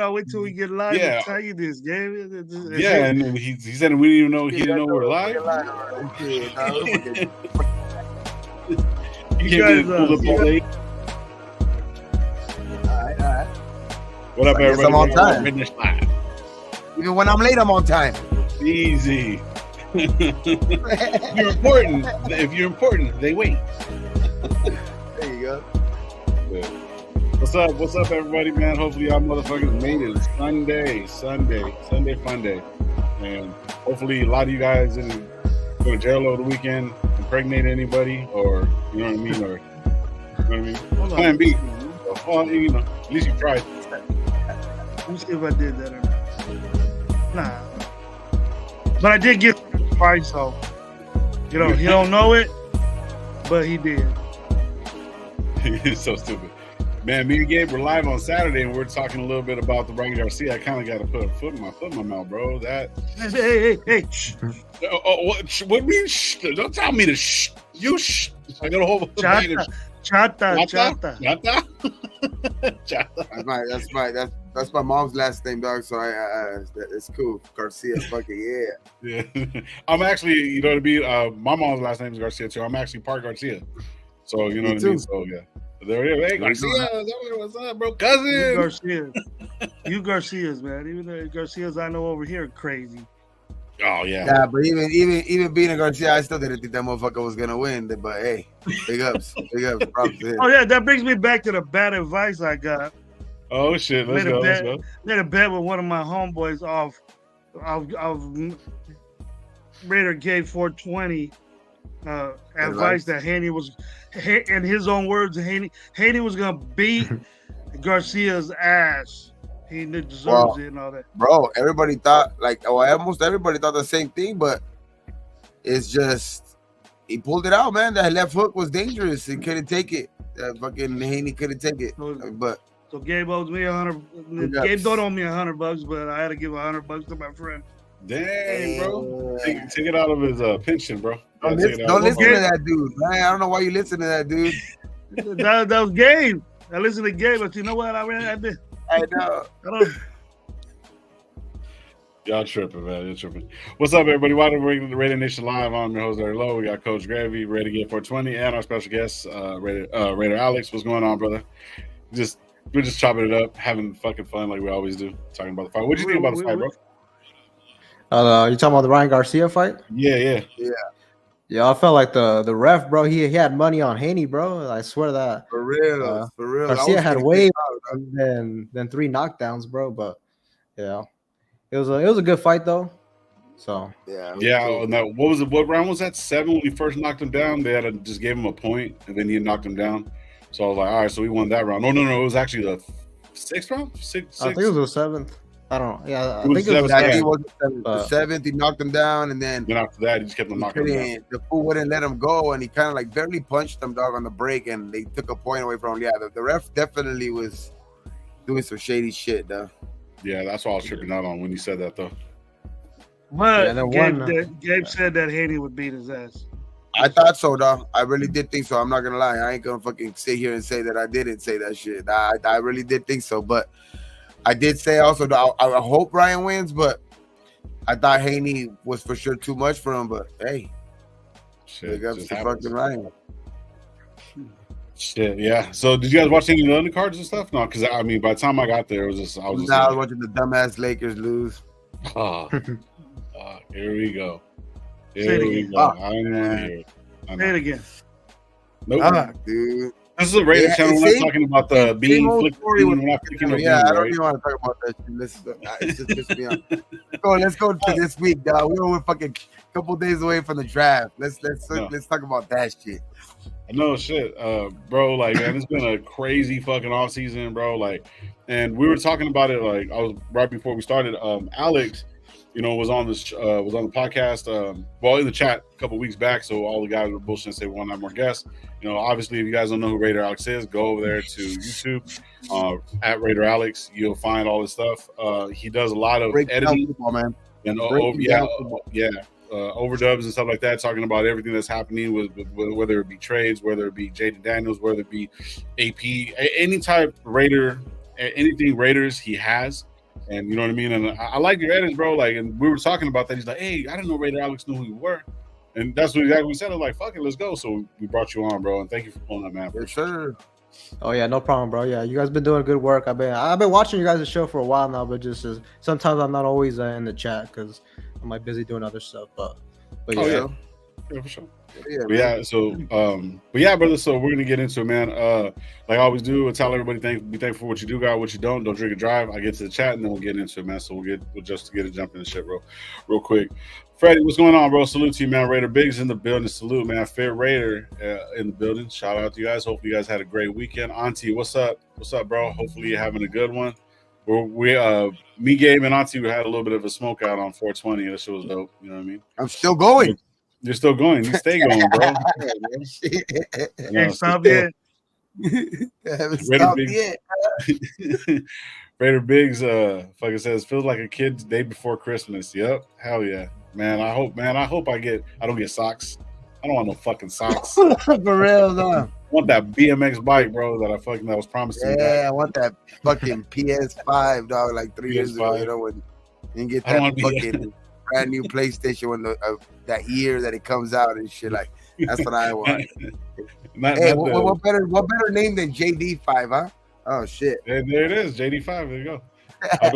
I'll wait till we get live Yeah. to tell you this, Gabe. Yeah, and then he said we didn't even know he didn't know we were live. You can't be pulled up all late. All right. What up, everybody? I'm on time. RaiderNationLive. Even when I'm late, I'm on time. Easy. You're important. If you're important, they wait. There you go. Yeah. What's up, everybody, man? Hopefully y'all motherfuckers made it. It's Sunday fun day. And hopefully a lot of you guys didn't go to jail over the weekend, impregnate anybody, or you know what I mean, or you know what I mean. Plan B. Well, you know, at least you tried. Let me see if I did that or not. Nah. But I did get advice, so you know, he don't know it, but he did. It's so stupid. Man, me and Gabe were live on Saturday, and we're talking a little bit about the Ryan Garcia. I kind of got to put a foot in my mouth, bro. That. Hey. Shh. What mean? Shh? Don't tell me to shh. You shh. I got a whole bunch of Chata. That's my mom's last name, dog. So it's cool. Garcia, fucking yeah. I'm actually, you know what I mean. My mom's last name is Garcia too. I'm actually part Garcia. So you know what I mean. So yeah. There it is. Hey, Garcia, what's up, bro? Cousin. You Garcias, man. Even the Garcias I know over here are crazy. Oh yeah. Yeah, but even being a Garcia, I still didn't think that motherfucker was gonna win. But hey, big ups. Props to him. Oh yeah, that brings me back to the bad advice I got. Oh shit, let's go. Made a bet with one of my homeboys off Raider gave 420 advice that Haney was, in his own words, Haney was gonna beat Garcia's ass. He deserves it and all that. Bro, everybody thought almost everybody thought the same thing, but it's just he pulled it out, man. That left hook was dangerous. He couldn't take it. That fucking Haney couldn't take it. So Gabe owes me $100. Gabe don't owe me $100, but I had to give $100 to my friend. Dang, bro. Take it out of his pension, bro. Don't listen to that dude, man. I don't know why you listen to that dude. that was Gabe. I listened to Gabe, but you know what? I did. I know. Y'all tripping, man. You're tripping. What's up, everybody? Welcome to the Raider Nation Live. I'm your host, Larry Lowe. We got Coach Gravy, ready to get 420, and our special guest, Raider Alex. What's going on, brother? We're just chopping it up, having fucking fun like we always do, talking about the fight. What do you think about the fight, bro? You talking about the Ryan Garcia fight? Yeah. Yeah, I felt like the ref, bro. He had money on Haney, bro. I swear that. For real. Garcia had way than 3 knockdowns, bro. But yeah, it was a good fight though. So yeah. Now, what round was that? 7 when we first knocked him down. They had to just gave him a point, and then he knocked him down. So I was like, all right, so we won that round. No, it was actually the 6th round. Six. I think it was the 7th. I don't know. Yeah, I think it was the 7th. He knocked him down, and then after that, he just kept him knocking him down. The fool wouldn't let him go, and he kind of like barely punched him, dog, on the break, and they took a point away from him. Yeah, the ref definitely was doing some shady shit, though. Yeah, that's what I was tripping out on when you said that, though. But Gabe said that Haney would beat his ass. I thought so, dog. I really did think so. I'm not gonna lie. I ain't gonna fucking sit here and say that I didn't say that shit. I really did think so, but I did say also that I hope Ryan wins, but I thought Haney was for sure too much for him. But hey, big ups to fucking Ryan. Shit, yeah. So did you guys watch any of the undercards and stuff? No, because I mean, by the time I got there, I was watching the dumbass Lakers lose. Here we go. Say it again. I don't want to hear it. Say it again. Nope. Dude. This is a Raider channel. We're not talking about the being flicked. Yeah, I don't even want to talk about that shit. It's just pissed me off. Let's go to this week, dog. We're fucking couple days away from the draft. Let's talk about that shit. No shit, bro. Like, man, it's been a crazy fucking off season, bro. Like, and we were talking about it. Like, I was right before we started. Alex, was on this was on the podcast. In the chat a couple weeks back. So all the guys were bullshit and say we want to have more guests. Obviously, if you guys don't know who Raider Alex is, go over there to YouTube at Raider Alex. You'll find all this stuff. He does a lot of editing, football, man. And overdubs and stuff like that, talking about everything that's happening with whether it be trades, whether it be Jaden Daniels, whether it be AP, any type Raider, anything Raiders he has. And you know what I mean? And I like your edits, bro. Like, and we were talking about that. He's like, hey, I didn't know Raider Alex knew who you were. And that's what exactly we said. I was like, fuck it, let's go. So we brought you on, bro. And thank you for pulling up, man. Yes, sir. Oh yeah, no problem, bro. Yeah, you guys been doing good work. I've been watching you guys' show for a while now, but just sometimes I'm not always in the chat because I'm like busy doing other stuff. But yeah. Oh, yeah. Yeah, for sure. Yeah, But yeah, so but yeah, brother. So we're gonna get into it, man. Like I always do, I tell everybody be thankful for what you do, God, what you don't. Don't drink and drive. I get to the chat and then we'll get into it, man. So we'll just get a jump in the shit, real quick. Freddie, what's going on, bro? Salute to you, man. Raider Biggs in the building. Salute, man. Fair Raider in the building. Shout out to you guys. Hopefully you guys had a great weekend. Auntie, what's up? What's up, bro? Hopefully you're having a good one. Me, Gabe, and Auntie, we had a little bit of a smoke out on 420. That shit was dope. You know what I mean? I'm still going. You're still going. You stay going, bro. Can't stop yet. I haven't stopped yet. Raider Biggs fucking says feels like a kid's day before Christmas. Yep. Hell yeah. Man, I hope I don't get socks. I don't want no fucking socks. For real, though. I want that BMX bike, bro, that was promised to me. Yeah, I want that fucking PS5, dog, like 3 years ago, you know, when you get that fucking brand new PlayStation when that year that it comes out and shit. Like, that's what I want. What better name than JD5, huh? Oh shit. There it is, JD5. There you go. I'm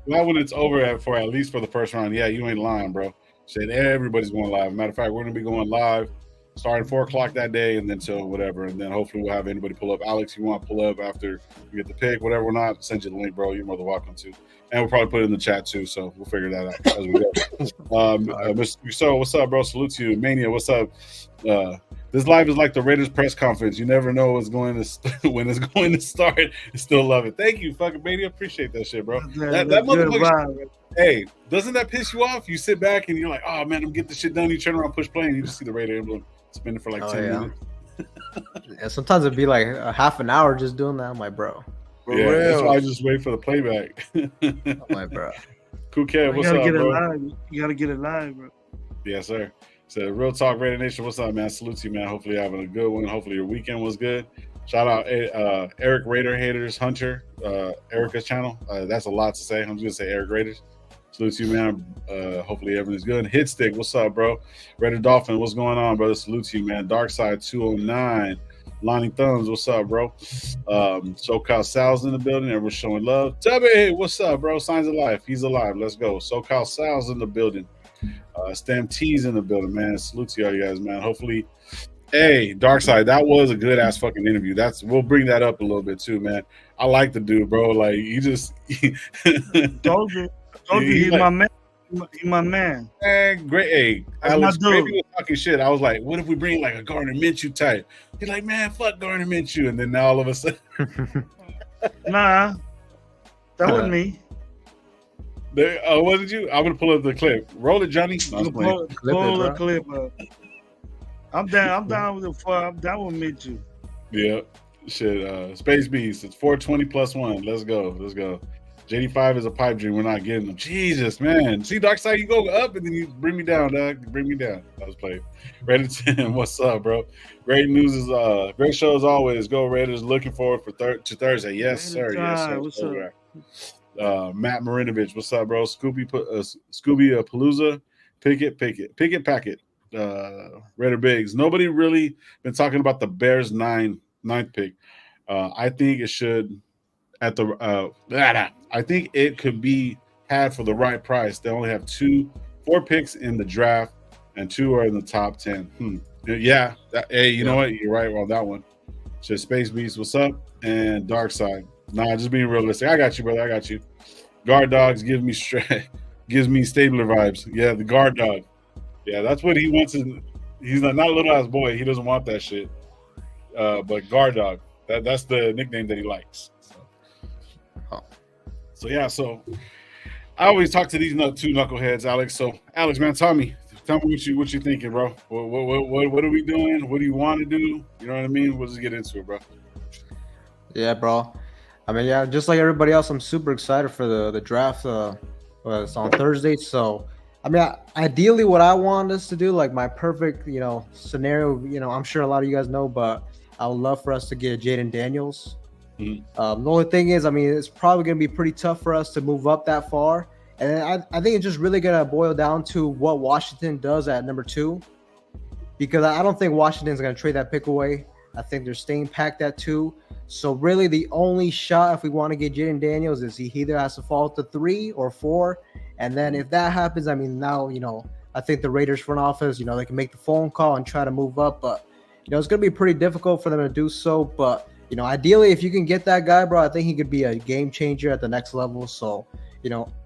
glad when it's over for at least for the first round. Yeah, you ain't lying, bro. Said everybody's going live. Matter of fact, we're gonna be going live starting 4:00 that day, and then till whatever, and then hopefully we'll have anybody pull up. Alex, you want to pull up after you get the pick, whatever or not? Send you the link, bro. You're more than welcome to, and we'll probably put it in the chat too. So we'll figure that out as we go. Mr. what's up, bro? Salute to you, Mania. What's up? This live is like the Raiders press conference. You never know what's when it's going to start. I still love it. Thank you, fucking Mania. Appreciate that shit, bro. That motherfucker. Hey, doesn't that piss you off? You sit back and you're like, oh man, I'm getting this shit done. You turn around, push play, and you just see the Raider emblem spinning for like 10 minutes. Yeah, sometimes it'd be like a half an hour just doing that. I'm like, bro. Yeah, that's why I just wait for the playback. I'm like, bro. Cool cat, what's up, bro? You gotta get it live, bro. Yes, sir. So Real Talk Raider Nation, what's up, man? Salute to you, man. Hopefully you're having a good one. Hopefully your weekend was good. Shout out Eric Raider Haters Hunter, Erica's channel. That's a lot to say. I'm just gonna say Eric Raiders. Salute to you, man. Hopefully everything's good. Hit Stick, what's up, bro? Raider Dolphin, what's going on, brother? Salute to you, man. Dark Side 209. Lonnie Thumbs, what's up, bro? SoCal Sal's in the building. Everyone's showing love. Tubby, what's up, bro? Signs of life. He's alive. Let's go. SoCal Sal's in the building. Stem T's in the building, man. Salute to y'all, you guys, man. Hopefully, hey, Darkside, that was a good ass fucking interview. We'll bring that up a little bit too, man. I like the dude, bro. Like you just told you he's like, my man. He's my man. Man, great. Hey, Alex, maybe was talking shit. I was like, what if we bring like a Gardner Minshew type? He's like, man, fuck Gardner Minshew. And then now all of a sudden, nah, that wasn't me. What did you? I'm gonna pull up the clip. Roll it, Johnny. Pull the clip up. I'm down with the I'm down with Minshew. Yeah, shit. Space Beast. It's 420 plus 1. Let's go. JD5 is a pipe dream. We're not getting them. Jesus, man. See, Dark Side, you go up and then you bring me down, dog. Bring me down. That was played. Raider 10, what's up, bro? Great news is great show as always. Go Raiders. Looking forward to Thursday. Yes, sir. Yes, sir. What's up? Matt Marinovich, what's up, bro? Scooby Palooza, Pickett Packet, Raider Biggs. Nobody really been talking about the Bears ninth pick. I think it should I think it could be had for the right price. They only have 4 picks in the draft, and 2 are in the top 10. Yeah. Hey, you know what? You're right on that one. So Space Beast, what's up? And Dark Side. Nah, just being realistic. I got you, brother. I got you. Guard dogs gives me Stabler vibes. Yeah, the guard dog. Yeah, that's what he wants. He's not a little ass boy. He doesn't want that shit. But guard dog. That's the nickname that he likes. So yeah. So I always talk to these 2 knuckleheads, Alex. So Alex, man, tell me what you thinking, bro. What are we doing? What do you want to do? You know what I mean? We'll just get into it, bro. Yeah, bro. I mean, yeah, just like everybody else, I'm super excited for the draft. It's on Thursday, so I mean, ideally, what I want us to do, like my perfect, scenario, I'm sure a lot of you guys know, but I would love for us to get Jaden Daniels The only thing is, I mean, it's probably going to be pretty tough for us to move up that far. And I think it's just really going to boil down to what Washington does at number 2, because I don't think Washington's going to trade that pick away. I think they're staying packed at 2. So really the only shot if we want to get Jaden Daniels is he either has to fall to 3 or 4. And then if that happens, I mean, now, I think the Raiders front office, they can make the phone call and try to move up. But, it's going to be pretty difficult for them to do so. But, ideally, if you can get that guy, bro, I think he could be a game changer at the next level. So,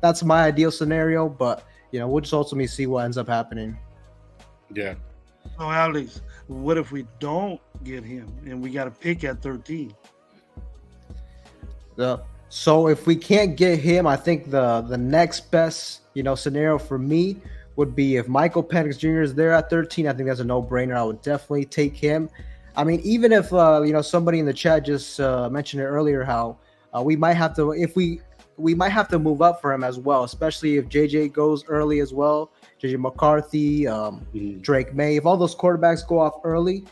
that's my ideal scenario. But, we'll just ultimately see what ends up happening. Yeah. So, Alex, what if we don't get him and we got to pick at 13? So if we can't get him, I think the next best, scenario for me would be if Michael Penix Jr. is there at 13. I think that's a no-brainer. I would definitely take him. I mean, even if somebody in the chat just mentioned it earlier, how we might have to, if we might have to move up for him as well, especially if JJ goes early as well. JJ McCarthy, Drake May, if all those quarterbacks go off early,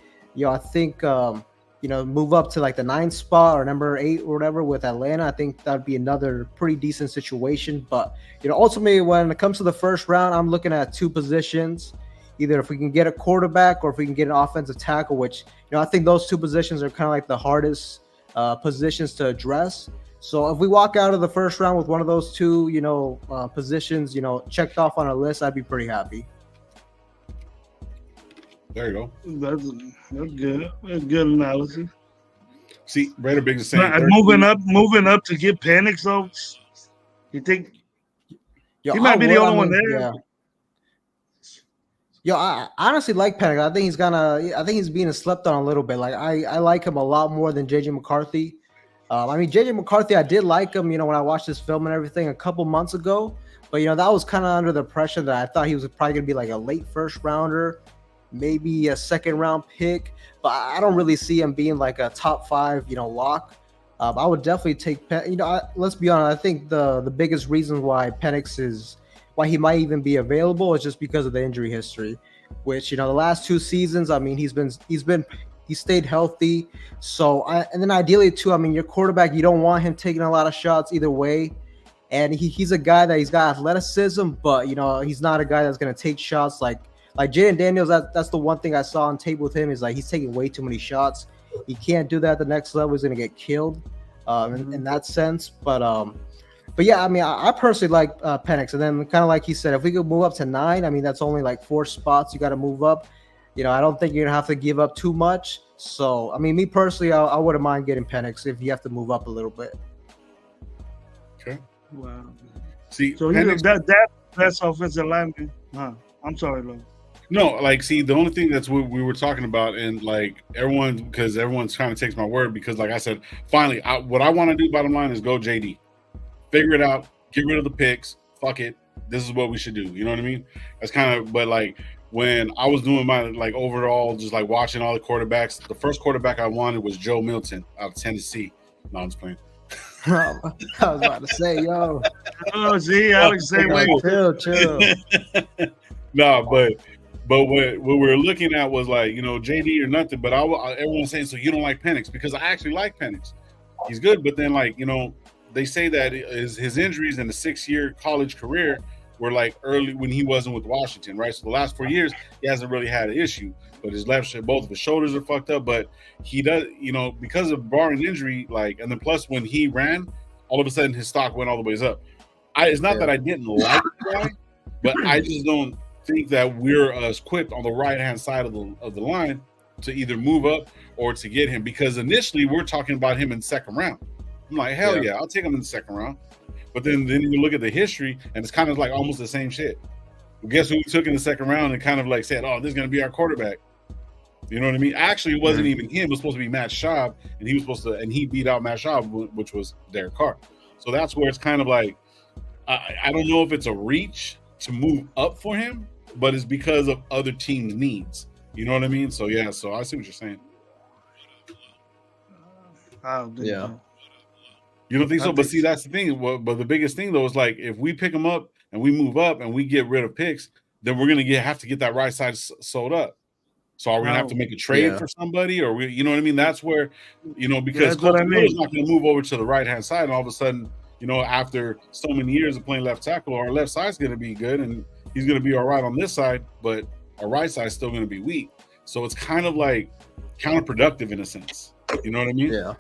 I think move up to like the 9th spot or number 8 or whatever with Atlanta. I think that'd be another pretty decent situation. But ultimately, when it comes to the first round, I'm looking at 2 positions. Either if we can get a quarterback or if we can get an offensive tackle, which I think those 2 positions are kind of like the hardest positions to address. So if we walk out of the first round with one of those 2 positions checked off on our list, I'd be pretty happy. There you go. That's good. That's good analysis. See, Raider Big is saying moving up to get Penix though. You think he might be the only one there? Yeah. I honestly like Penix. I think he's being slept on a little bit. Like I like him a lot more than JJ McCarthy. JJ McCarthy, I did like him, when I watched this film and everything a couple months ago. But that was kind of under the pressure that I thought he was probably gonna be like a late first rounder, maybe a 2nd round pick, but I don't really see him being like a top 5, lock. I would definitely take, let's be honest. I think the biggest reason why why he might even be available is just because of the injury history, which, the last 2 seasons, I mean, he stayed healthy. So, and then ideally too, I mean, your quarterback, you don't want him taking a lot of shots either way. And he's a guy that he's got athleticism, but, he's not a guy that's going to take shots like Jaden Daniels. That's the one thing I saw on tape with him is like he's taking way too many shots. He can't do that at the next level. He's going to get killed in that sense. But yeah, I mean, I personally like Penix. And then kind of like he said, if we could move up to 9, I mean, that's only like 4 spots you got to move up. I don't think you're going to have to give up too much. So, I mean, me personally, I wouldn't mind getting Penix if you have to move up a little bit. Okay. Wow. See, so Penix, that best offensive lineman. I'm sorry, Lo. No, like, see, the only thing that's what we were talking about, and like everyone's kind of takes my word because, like I said, finally, what I want to do, bottom line, is go JD, figure it out, get rid of the picks, fuck it, this is what we should do. You know what I mean? That's kind of, but like when I was doing my like overall, just like watching all the quarterbacks, the first quarterback I wanted was Joe Milton out of Tennessee. No, I'm just playing. I was about to say, yo. Oh, see, Alex, say wait. Chill. No, but what we were looking at was like, JD or nothing. But everyone's saying, so you don't like Penix? Because I actually like Penix. He's good, but then like they say that his injuries in the 6-year college career were like early when he wasn't with Washington, right? So the last 4 years he hasn't really had an issue, but both of his shoulders are fucked up. But he does, because of barring injury, like, and then plus when he ran, all of a sudden his stock went all the ways up. It's not that I didn't like the guy, but I just don't think that we're equipped on the right hand side of the line to either move up or to get him, because initially we're talking about him in the 2nd round. I'm like, hell yeah, I'll take him in the 2nd round. But then you look at the history and it's kind of like almost the same shit. Well, guess who we took in the 2nd round and kind of like said, oh, this is going to be our quarterback. You know what I mean? Actually, it wasn't even him. It was supposed to be Matt Schaub, and he beat out Matt Schaub, which was Derek Carr. So that's where it's kind of like, I don't know if it's a reach to move up for him, but it's because of other teams' needs. You know what I mean? So yeah, so I see what you're saying. Yeah. You don't think so? But see, that's the thing. But the biggest thing though is like if we pick them up and we move up and we get rid of picks, then we're gonna have to get that right side sold up. So are we gonna have to make a trade for somebody, or you know what I mean? That's where, because Colton Miller's not gonna move over to the right hand side, and all of a sudden, after so many years of playing left tackle, our left side's gonna be good, and he's gonna be all right on this side, but our right side's still gonna be weak. So it's kind of like counterproductive in a sense. You know what I mean? Yeah.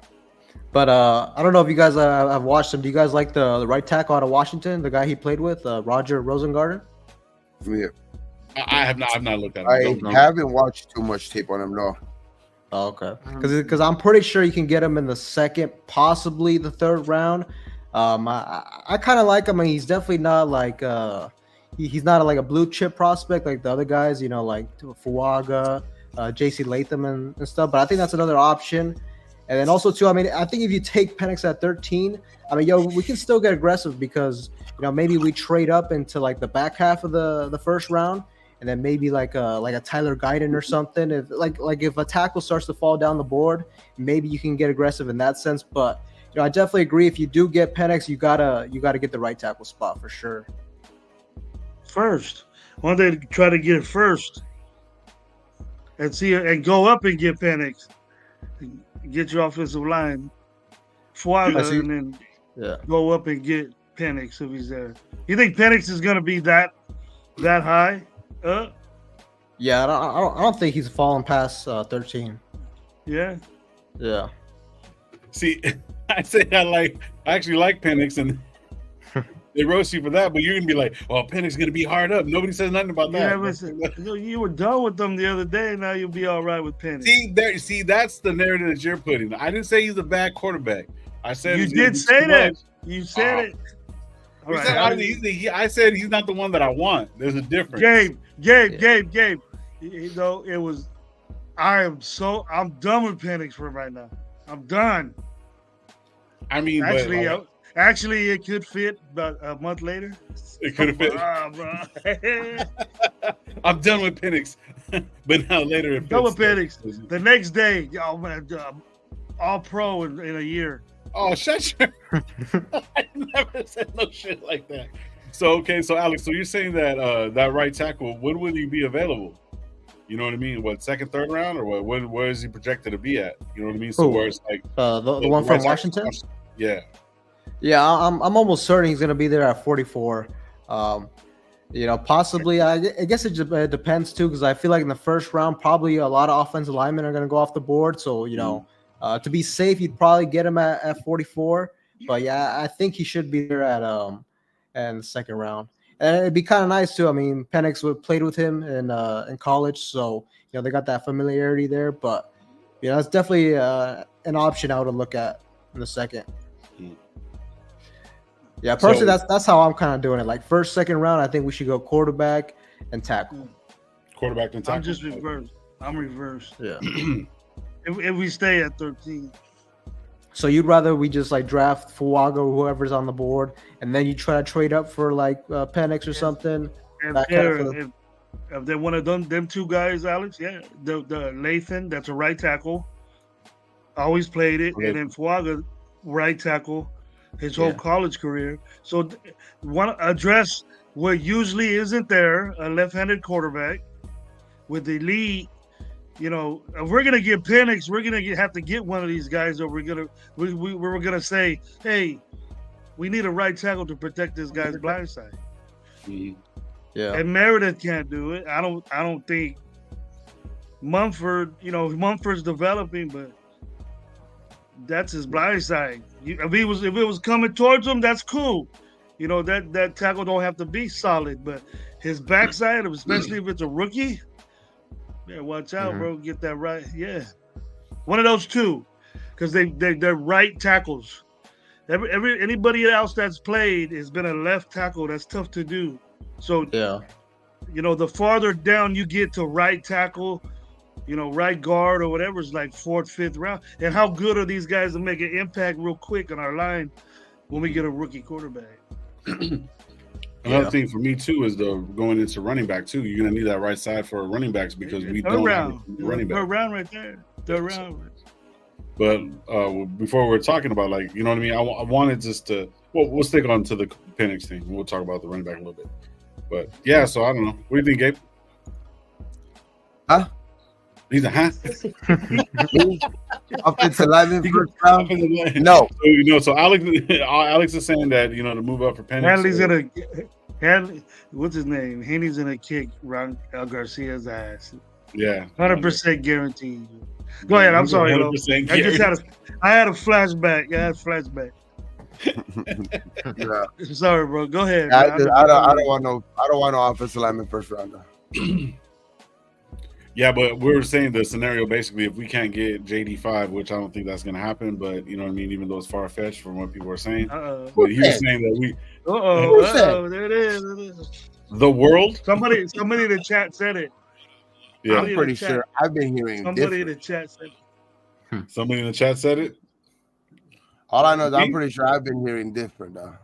But I don't know if you guys have watched him. Do you guys like the right tackle out of Washington, the guy he played with, Roger Rosengarten? Yeah. I have not. I've not looked at him. I haven't watched too much tape on him, no. Oh, okay. Because I'm pretty sure you can get him in the second, possibly the third round. I kind of like him. I mean, he's definitely not like he's not like a blue chip prospect like the other guys. Like Fuaga, J.C. Latham and stuff. But I think that's another option. And then also too, I mean, I think if you take Penix at 13, I mean, we can still get aggressive because maybe we trade up into like the back half of the first round, and then maybe like a Tyler Guyton or something. If if a tackle starts to fall down the board, maybe you can get aggressive in that sense. But I definitely agree. If you do get Penix, you gotta get the right tackle spot for sure. First, why don't they try to get it first and go up and get Penix? Get your offensive line, Fuaga, and then go up and get Penix if he's there. You think Penix is going to be that high? Yeah, I don't think he's fallen past 13. Yeah. Yeah. See, I say I actually like Penix, and they roast you for that, but you're gonna be like, "Oh, Penix is gonna be hard up." Nobody says nothing about that. Yeah, you were done with them the other day. Now you'll be all right with Penix. See, that's the narrative that you're putting. I didn't say he's a bad quarterback. I said you did say that. You said it. All right. I said he's not the one that I want. There's a difference. Gabe. It was. I'm done with Penix for right now. I'm done. I mean, Actually, it could fit, but a month later, it could have fit. I'm done with Penix, but now later it fits. Done with Penix. The next day, all pro in a year. Oh, shut your! I never said no shit like that. So Alex, so you're saying that that right tackle, when will he be available? You know what I mean? What, second, third round, or what? Where is he projected to be at? You know what I mean? So where it's like the one from Washington. Yeah. Yeah, I'm almost certain he's gonna be there at 44. Possibly. I guess it depends too, because I feel like in the first round, probably a lot of offensive linemen are gonna go off the board. So to be safe, you'd probably get him at 44. But yeah, I think he should be there at in the second round. And it'd be kind of nice too. I mean, Penix played with him in college, so they got that familiarity there. But it's definitely an option I would look at in the second. Yeah, personally, that's how I'm kind of doing it. Like first, second round, I think we should go quarterback and tackle. Quarterback and tackle. I'm just reversed. I'm reversed. Yeah. if we stay at 13. So you'd rather we just like draft Fuaga or whoever's on the board, and then you try to trade up for like Penix or something. If they want to them two guys, Alex, the Lathan, that's a right tackle, always played it, and then Fuaga, right tackle, his whole college career. So want to address what usually isn't there, a left-handed quarterback with the lead. If we're gonna get Penix, we're gonna have to get one of these guys, or we're gonna say, hey, we need a right tackle to protect this guy's blind side. Mm-hmm. Yeah. And Meredith can't do it. I don't think Mumford. Mumford's developing, but that's his blind side. If it was coming towards him, that's cool. That tackle don't have to be solid, but his backside, especially if it's a rookie. Yeah, watch out, bro. Get that right. Yeah, one of those two, because they're right tackles. Anybody else that's played has been a left tackle. That's tough to do. So the farther down you get to right tackle, right guard or whatever, is like fourth, fifth round. And how good are these guys to make an impact real quick on our line when we get a rookie quarterback? Another thing for me too is going into running back too. You're gonna need that right side for running backs because we don't have running back. Third round right there. Third round. But before we're talking about you know what I mean. I wanted just to we'll stick on to the Penix thing. We'll talk about the running back a little bit. But yeah, so I don't know. What do you think, Gabe? Huh? He's a huh? Offensive lineman first round. No. So Alex is saying that to move up for Penix. What's his name? Haney's gonna kick Garcia's ass. Yeah, 100% guaranteed. Go ahead. I'm sorry, though. I had a flashback. Yeah. Sorry, bro. Go ahead. I don't want no offensive lineman first round. Yeah, but we were saying the scenario basically if we can't get JD5, which I don't think that's going to happen, but you know what I mean, even though it's far fetched from what people are saying. But he was saying that we. There it is. The world. Somebody in the chat said it. Yeah, I'm pretty sure I've been hearing. Somebody in the chat said it. Somebody in the chat said it. All I know is I'm pretty sure I've been hearing different though,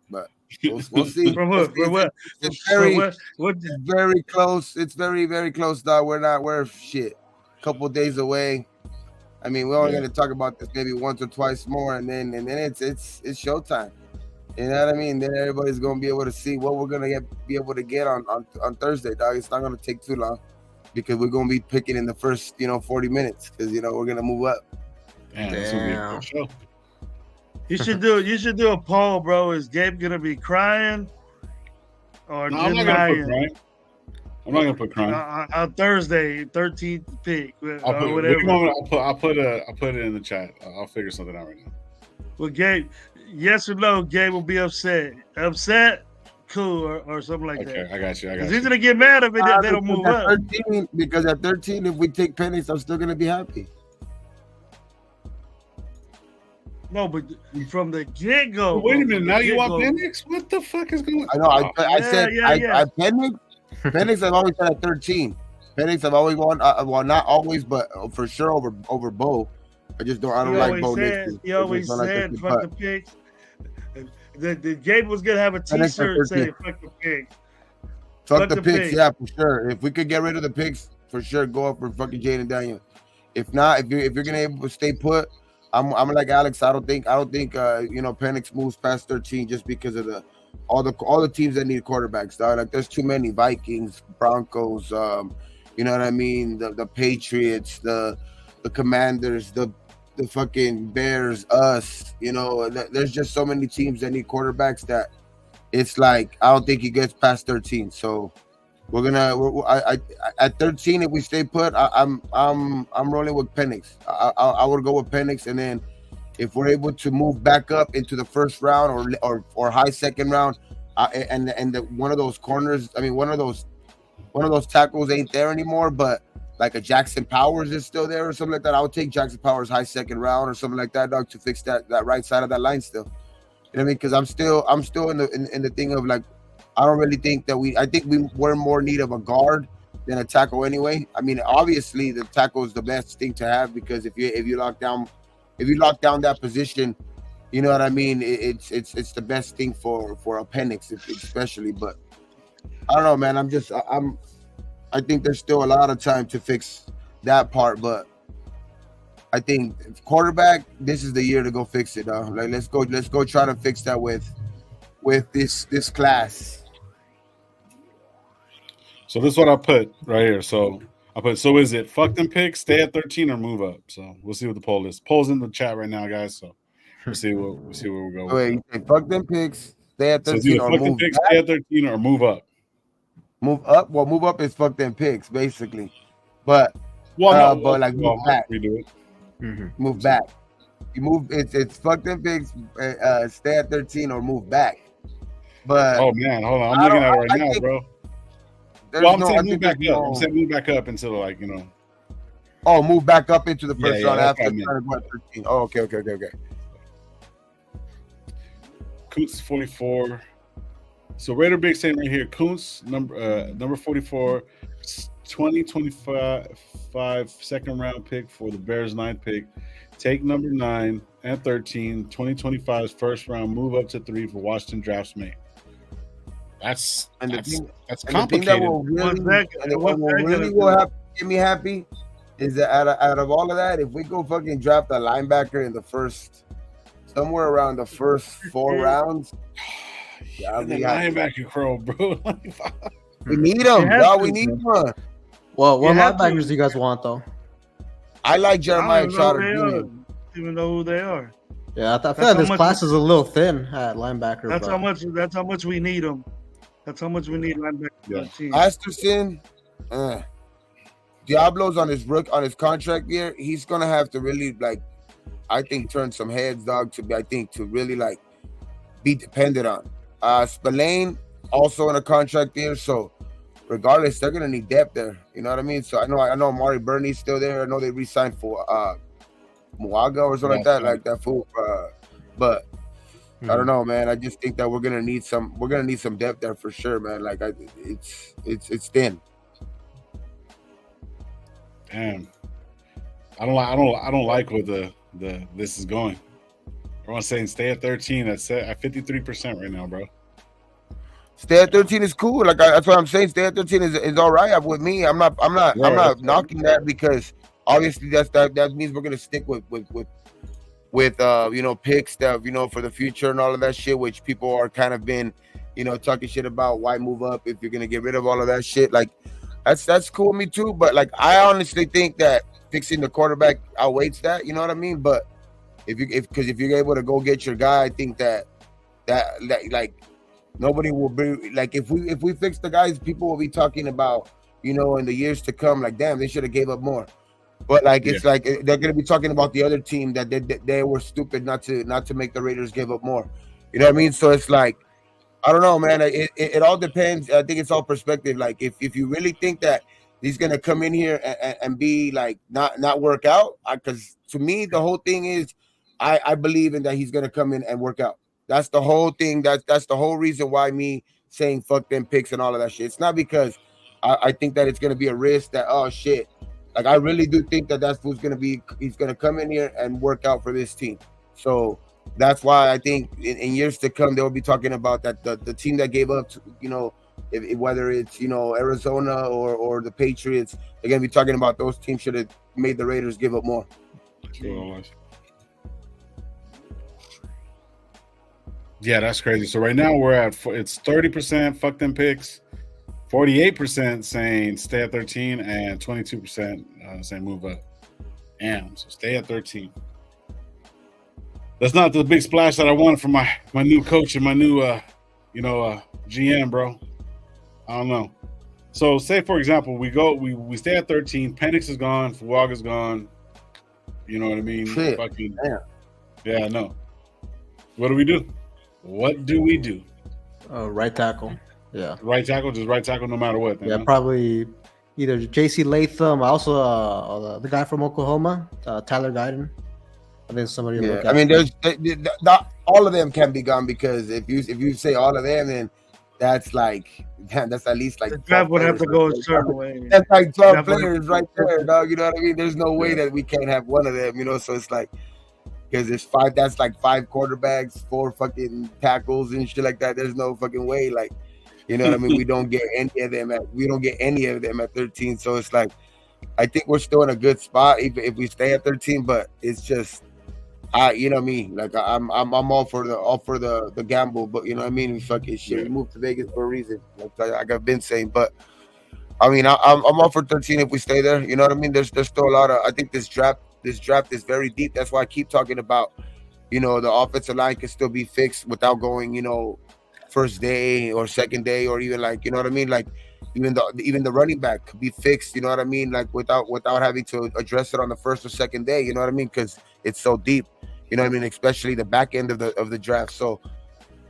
but we'll see. From what? It's very close. It's very, very close, dog. We're shit. A couple days away. I mean, we're only going to talk about this maybe once or twice more, and then it's showtime. You know what I mean? Then everybody's going to be able to see what we're going to be able to get on Thursday, dog. It's not going to take too long because we're going to be picking in the first 40 minutes because we're going to move up. Damn. This will be a good show. You should do a poll, bro. Is Gabe gonna be crying or I'm not gonna put crying. On Thursday, 13th pick. I'll put it in the chat. I'll figure something out right now. Well, Gabe, yes or no, Gabe will be upset. Upset, cool, or something like that. Okay, I got you. He's gonna get mad if they don't move up. Because at 13, if we take Penix, I'm still gonna be happy. No, but from the get-go. Wait a minute. Now you want Penix? What the fuck is going on? I know. I said Penix. Penix I've always had at 13. Penix I've always won. Well, not always, but for sure over Bo. I don't like Bo. He always said, fuck the picks. The Gabe was going to have a t-shirt saying, fuck the picks. Fuck the picks, yeah, for sure. If we could get rid of the picks, for sure, go up for fucking Jaden Daniel. If not, if you're going to able to stay put, I'm like Alex. I don't think Penix moves past 13 just because of all the teams that need quarterbacks. Dog. Like there's too many Vikings, Broncos, you know what I mean? The Patriots, the Commanders, the fucking Bears, us. There's just so many teams that need quarterbacks that it's like I don't think he gets past 13. So I at 13 if we stay put, I'm rolling with Penix. I would go with Penix, and then if we're able to move back up into the first round or high second round, and one of those corners, I mean one of those tackles ain't there anymore, but like a Jackson Powers is still there or something like that, I would take Jackson Powers high second round or something like that, dog, to fix that right side of that line still. You know what I mean? Because I'm still in the thing of like. I don't really think that I think we're more in need of a guard than a tackle anyway. I mean, obviously the tackle is the best thing to have because if you lock down that position, you know what I mean. It's the best thing for a Penix especially. But I don't know, man. I think there's still a lot of time to fix that part, but I think quarterback, this is the year to go fix it. Like let's go try to fix that with this class. So this is what I put right here. So I put, so is it fuck them picks, stay at 13 or move up? So we'll see what the poll is. Poll's in the chat right now, guys. So we'll see where we're going. Wait, you say fuck them picks, stay at 13 or move picks, stay at 13 or move up. Move up? Well, move up is fuck them picks, basically. But move back. Redo it. Mm-hmm. Move back. You move. It's fuck them picks. Stay at 13 or move back. But oh man, hold on. I'm looking at it right now, bro. I'm saying move back up. I'm saying move back up until Oh, move back up into the first round after 13. Oh, okay. Kuntz 44. So Raider Big saying right here, Kuntz number 44, 2025 second round pick for the Bears 9th pick. Take number 9 and 13, 2025's first round, move up to 3 for Washington draftsmate. That's complicated. The thing that will really have to get me happy is that out of all of that, if we go fucking draft a linebacker in the first, somewhere around the first 4 rounds, yeah, the linebacker crow, bro. We need him, bro. We need one. Well, what linebackers do you guys want though? I like I Jeremiah don't even know Trotter who they Jr. are. I don't even know who they are. Yeah, I feel That's like how this much. class is a little thin at linebacker. That's but how much. That's how much we need them. That's how much we need linebacker Yeah. on the team. Masterson, Diablo's on his contract year. He's gonna have to really like, I think, turn some heads, dog. To really like be dependent on. Spillane also in a contract year, so regardless, they're gonna need depth there. You know what I mean? So I know Mari Burney's still there. I know they re-signed for Muaga or something like that fool. But I don't know, man. I just think that we're gonna need some depth there for sure, man. Like it's thin. Damn. I don't like where the this is going. Everyone's saying stay at 13. That's at 53% right now, bro. Stay at 13 is cool. Like that's what I'm saying. Stay at 13 is all right with me. I'm not knocking that because obviously that means we're gonna stick with picks that for the future and all of that shit, which people are kind of been talking shit about. Why move up if you're gonna get rid of all of that shit? Like that's cool with me too. But like I honestly think that fixing the quarterback outweighs that. You know what I mean? But if you're able to go get your guy, I think that like nobody will be like if we fix the guys, people will be talking about in the years to come like damn they should have gave up more. But like it's like they're gonna be talking about the other team that they were stupid not to make the Raiders give up more. You know what I mean? So it's like I don't know, man. It all depends. I think it's all perspective. Like if you really think that he's gonna come in here and be like not work out, because to me the whole thing is I believe in that he's gonna come in and work out. That's the whole thing. That's the whole reason why me saying fuck them picks and all of that shit. It's not because I think that it's gonna be a risk that oh shit. Like I really do think that's who's gonna be. He's gonna come in here and work out for this team. So that's why I think in years to come they'll be talking about that the team that gave up, whether it's Arizona or the Patriots, they're gonna be talking about those teams should have made the Raiders give up more. Yeah, that's crazy. So right now we're at it's 30% fuck them picks, 48% saying stay at 13, and 22% saying move up. Damn, so stay at 13. That's not the big splash that I wanted from my new coach and my new GM, bro. I don't know. So say for example we stay at 13. Penix is gone, Fuaga's gone. You know what I mean? Shit. Fucking, damn. Yeah, I know. What do we do? What do we do? Right tackle. Yeah. Right tackle, just right tackle no matter what. Then, yeah, probably either J.C. Latham, also the guy from Oklahoma, Tyler Guyton. I think somebody. Yeah, I mean, there's not all of them can be gone because if you say all of them, then that's like that's at least like the draft would have to go a certain way. That's like 12 players right there, dog. You know what I mean? There's no way that we can't have one of them. So it's like because there's 5. That's like 5 quarterbacks, 4 fucking tackles and shit like that. There's no fucking way, like. You know what I mean? We don't get any of them at 13. So it's like, I think we're still in a good spot if we stay at 13. But it's just, you know me, like I'm all for the gamble. But you know what I mean? We fucking shit. We moved to Vegas for a reason, like I've been saying. But I mean, I'm all for 13 if we stay there. You know what I mean? There's still a lot of. I think this draft is very deep. That's why I keep talking about, the offensive line can still be fixed without going, first day or second day, or even like what I mean, like even the running back could be fixed, you know what I mean, like without having to address it on the first or second day, you know what I mean, because it's so deep, you know what I mean, especially the back end of the draft. So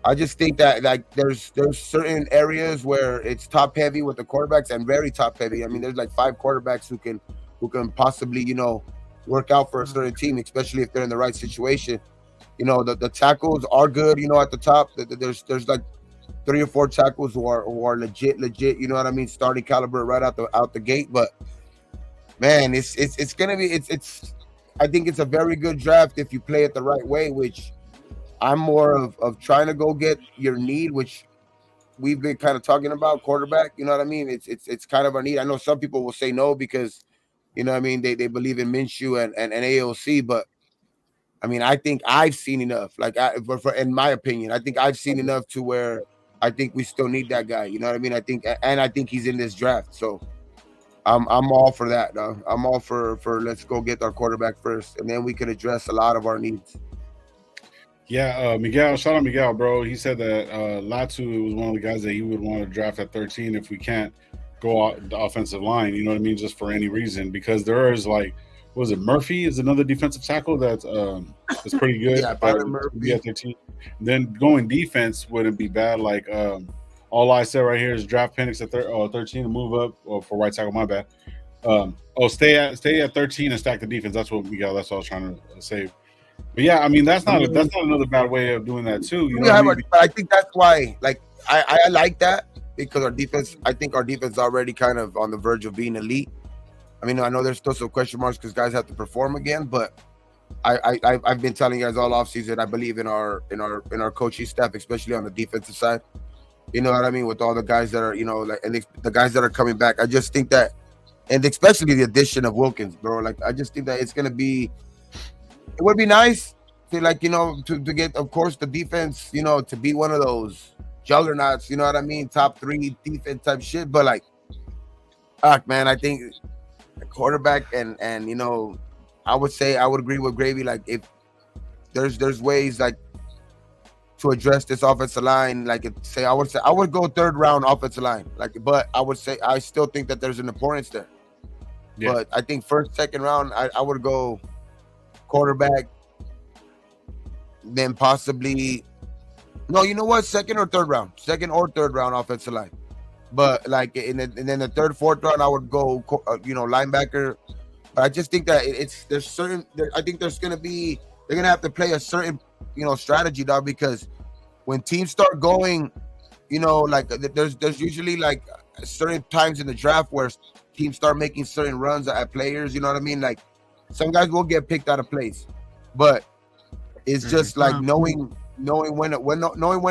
I just think that like there's certain areas where it's top heavy with the quarterbacks and very top heavy. I mean, there's like 5 quarterbacks who can possibly work out for a certain team, especially if they're in the right situation. The tackles are good, at the top. There's like 3 or 4 tackles who are legit, you know what I mean, starting caliber right out the gate. But man, it's gonna be I think it's a very good draft if you play it the right way, which I'm more of trying to go get your need, which we've been kind of talking about, quarterback, you know what I mean? It's kind of our need. I know some people will say no because you know what I mean, they believe in Minshew and AOC, but I mean, I think I've seen enough. Like, in my opinion, I think I've seen enough to where I think we still need that guy. You know what I mean? I think he's in this draft. So I'm all for that, dog. I'm all for let's go get our quarterback first, and then we can address a lot of our needs. Yeah, Miguel, shout out Miguel, bro. He said that Latu was one of the guys that he would want to draft at 13 if we can't go out the offensive line, you know what I mean, just for any reason. Because there is like, was it Murphy is another defensive tackle that's pretty good. Yeah, Byron Murphy at 13. Then going defense wouldn't be bad. Like all I said right here is draft Penix at 13 and move up for right tackle. My bad. Stay at 13 and stack the defense. That's what Miguel. That's what I was trying to say. But yeah, I mean that's not another bad way of doing that too. You know what I mean? But I think that's why, like, I like that because our defense. I think our defense is already kind of on the verge of being elite. I mean, I know there's still some question marks because guys have to perform again, but I've been telling you guys all offseason. I believe in our coaching staff, especially on the defensive side. You know what I mean? With all the guys that are, you know, like, and the guys that are coming back, I just think that, and especially the addition of Wilkins, bro. Like, I just think that it's gonna be. It would be nice to, like, you know, to get, of course, the defense, you know, to be one of those juggernauts, you know what I mean? Top 3 defense type shit. But, like, fuck, man, I think the quarterback and you know, I would agree with Gravy. Like, if there's ways, like, to address this offensive line, like, I would go 3rd round offensive line. Like, but I still think that there's an importance there. Yeah. But I think 1st, 2nd round, I would go quarterback, then possibly you know what, 2nd or 3rd round offensive line. But like then the 3rd, 4th round, I would go linebacker. But I just think that I think they're gonna have to play a certain strategy, dog, because when teams start going, like there's usually like certain times in the draft where teams start making certain runs at players, you know what I mean? Like, some guys will get picked out of place, but it's just like knowing when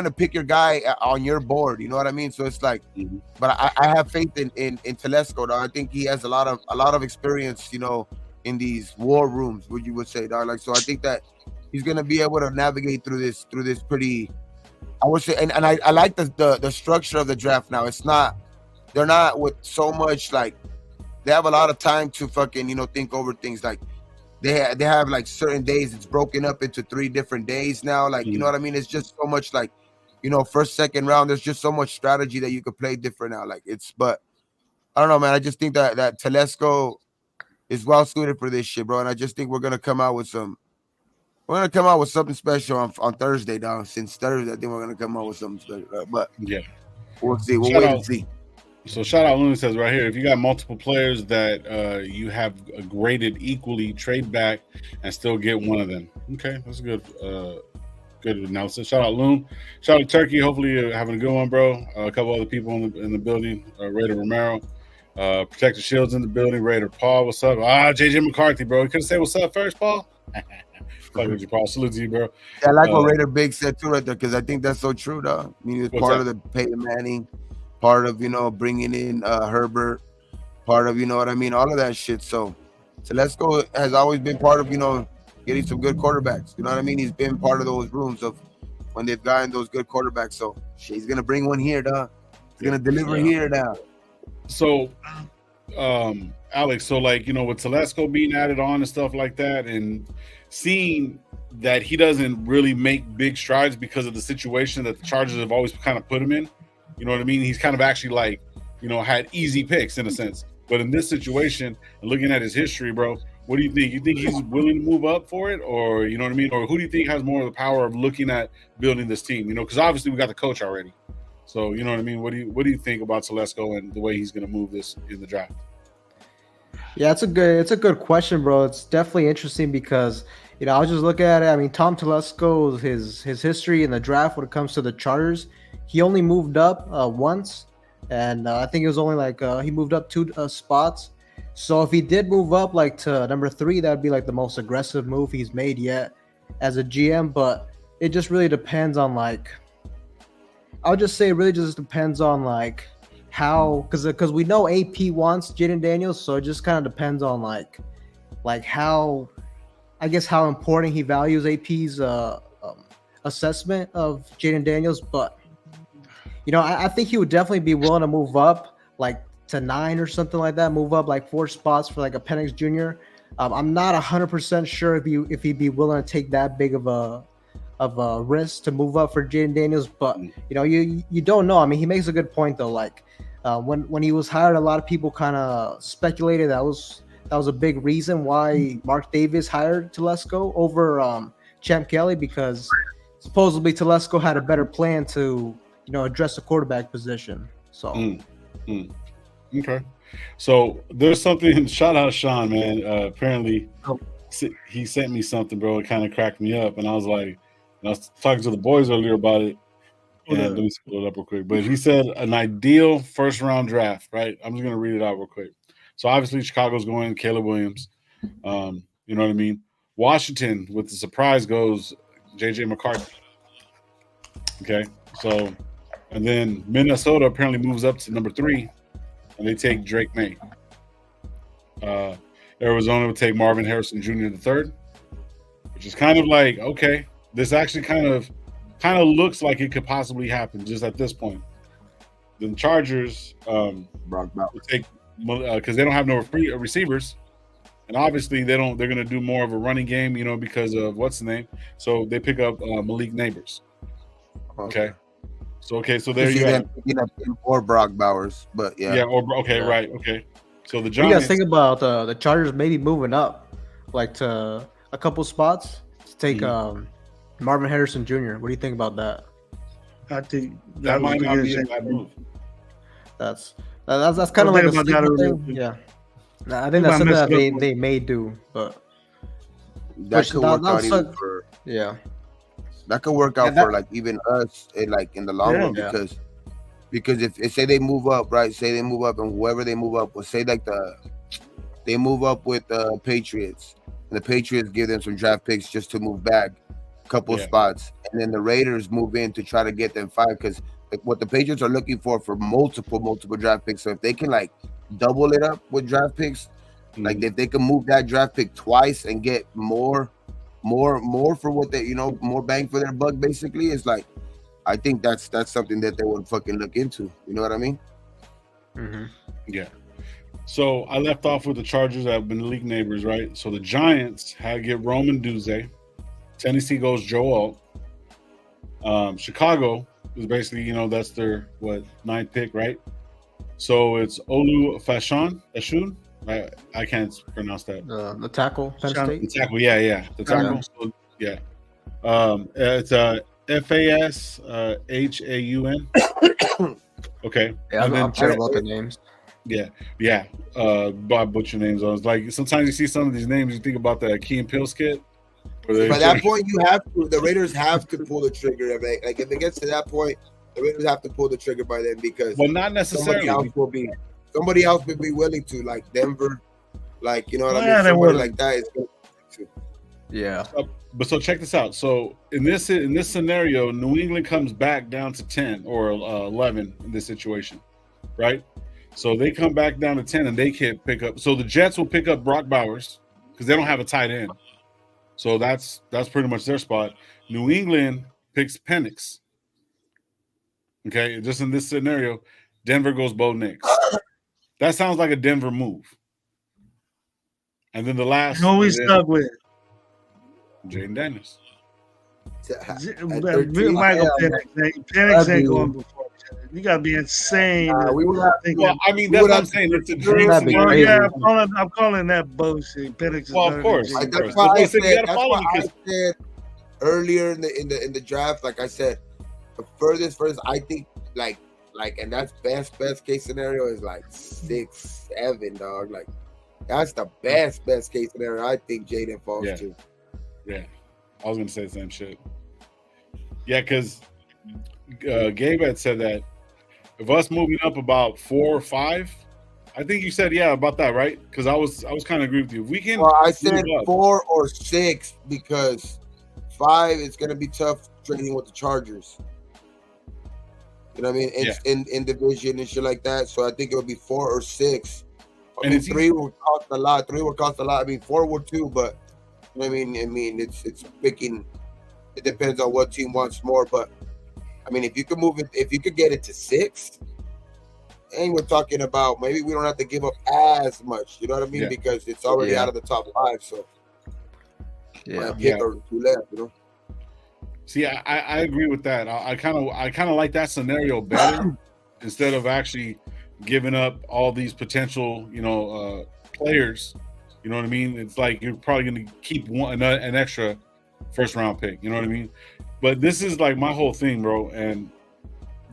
to pick your guy on your board. You know what I mean? So it's like, but I have faith in Telesco, dog. I think he has a lot of experience, in these war rooms, what you would say, dog. Like, so I think that he's gonna be able to navigate through this pretty. I would say, and I like the structure of the draft now. They're not with so much, like, they have a lot of time to fucking, think over things. Like, they have like certain days. It's broken up into 3 different days now. Like, you know what I mean? It's just so much, like, 1st, 2nd round. There's just so much strategy that you could play different now. Like, but I don't know, man. I just think that Telesco is well suited for this shit, bro. And I just think we're gonna come out with something special on Thursday, dog. Since Thursday, I think we're gonna come out with something special. But yeah, we'll see. We'll wait and see. So shout out, Luna says right here, if you got multiple players that you have graded equally, trade back and still get one of them. Okay, that's a good analysis. Shout out Loon. Shout out Turkey. Hopefully you're having a good one, bro. A couple other people in the building. Raider Romero. Protector Shields in the building. Raider Paul, what's up? JJ McCarthy, bro. You could have said what's up first, Paul. Fuck with you, Paul. Salute to you, bro. Yeah, I like what Raider Big said too right there, because I think that's so true, dog. I mean, it's part of the Peyton Manning, part of, bringing in Herbert, part of, what I mean, all of that shit. So Telesco has always been part of, getting some good quarterbacks. You know what I mean? He's been part of those rooms of when they've gotten those good quarterbacks. So he's going to bring one here, dog. He's going to deliver here now. So, Alex, so like, with Telesco being added on and stuff like that, and seeing that he doesn't really make big strides because of the situation that the Chargers have always kind of put him in. You know what I mean? He's kind of actually like, had easy picks in a sense. But in this situation, and looking at his history, bro, what do you think? You think he's willing to move up for it? Or, you know what I mean? Or who do you think has more of the power of looking at building this team? Because obviously we got the coach already. So, you know what I mean? What do you think about Telesco and the way he's going to move this in the draft? Yeah, it's a good question, bro. It's definitely interesting because, I was just looking at it. I mean, Tom Telesco, his history in the draft when it comes to the Chargers, he only moved up once, and I think it was only like he moved up 2 spots. So if he did move up like to number 3, that would be like the most aggressive move he's made yet as a GM. But it just really depends on, like, I would just say it really just depends on like how, because we know AP wants Jaden Daniels, so it just kind of depends on like how, I guess, how important he values AP's assessment of Jaden Daniels. But I think he would definitely be willing to move up, like to 9 or something like that, move up like 4 spots for like a Penix Jr. I'm not 100% sure if he'd be willing to take that big of a risk to move up for Jaden Daniels, but you don't know. I mean, he makes a good point though. Like when he was hired, a lot of people kind of speculated that was a big reason why Mark Davis hired Telesco over Champ Kelly, because supposedly Telesco had a better plan to address the quarterback position. So okay. So there's something. Shout out Sean, man. Apparently, he sent me something, bro. It kind of cracked me up, and I was like, I was talking to the boys earlier about it. And let me scroll it up real quick. But he said an ideal first round draft, right? I'm just gonna read it out real quick. So obviously Chicago's going Caleb Williams. You know what I mean? Washington with the surprise goes JJ McCarthy. Okay, so and then Minnesota apparently moves up to number 3. And they take Drake May. Arizona would take Marvin Harrison Jr. the third, which is kind of like, okay, this actually kind of looks like it could possibly happen just at this point. Then Chargers would take because they don't have no receivers, and obviously they're going to do more of a running game, because of what's the name. So they pick up Malik Neighbors. Okay. So there you go. Or Brock Bowers, but yeah. Yeah. Right. Okay. So the Giants. What do you guys think about the Chargers maybe moving up, like to a couple spots to take Marvin Harrison Jr.? What do you think about that? I think that might not be a bad move. That's kind of like a sleeper thing. Yeah. I think that's something that they may do, but that could work out even for That could work out for like even us in the long run because if say they move up, right? Say they move up and whoever they move up with, say like they move up with the Patriots and the Patriots give them some draft picks just to move back a couple of spots, and then the Raiders move in to try to get them 5 because what the Patriots are looking for multiple draft picks. So if they can like double it up with draft picks, like if they can move that draft pick twice and get more for what they more bang for their buck, basically, is like I think that's something that they would fucking look into. You know what I mean? Yeah. So I left off with the Chargers that have been league neighbors, right? So the Giants had to get Roman Duze. Tennessee goes Joe Alt. Chicago is basically that's their 9th pick, right? So it's Olu Fashun. I can't pronounce that. The tackle, Penn State. The tackle, the tackle. So, it's Fashaun. Okay. Yeah, I'm sure about the names. Yeah. Bob butcher names. I was like, sometimes you see some of these names, you think about the Key and Peele skit. By that point, the Raiders have to pull the trigger. Like if it gets to that point, the Raiders have to pull the trigger by then because not necessarily. Somebody else would be willing to, like Denver, like you know what I mean. Somebody like that is going to. Yeah. But so check this out. So in this scenario, New England comes back down to 10 or 11 in this situation, right? So they come back down to 10 and they can't pick up. So the Jets will pick up Brock Bowers because they don't have a tight end. So that's pretty much their spot. New England picks Penix. Okay, just in this scenario, Denver goes Bo Nix. That sounds like a Denver move. And then the last. Who we stuck with? Jaden Daniels. Michael Penix ain't going before. You gotta be insane. I mean, that's what I'm saying. It's a dream scenario. I'm calling that bullshit. Penix is of course. That's why I said earlier in the draft, like I said, the furthest I think like, and that's best case scenario is like 6-7, dog. Like that's the best case scenario. I think Jaden falls to. Yeah, I was gonna say the same shit. Yeah, because Gabe had said that if us moving up about 4 or 5, I think you said about that, right? Because I was kind of agree with you. If we can. Well, I said 4 or 6 because 5 it's gonna be tough trading with the Chargers. You know what I mean? In division and shit like that. So I think it would be 4 or 6. I mean, 3 would cost a lot. 3 would cost a lot. I mean, 4 would too, but you know what I mean? It's picking. It depends on what team wants more, but I mean, if you could move it, if you could get it to 6, and we're talking about maybe we don't have to give up as much. You know what I mean? Yeah. Because it's already out of the top 5. So Yeah. pick or 2 left. You know. See, I agree with that. I kind of like that scenario better instead of actually giving up all these potential, players. You know what I mean? It's like you're probably going to keep an extra first round pick. You know what I mean? But this is like my whole thing, bro. And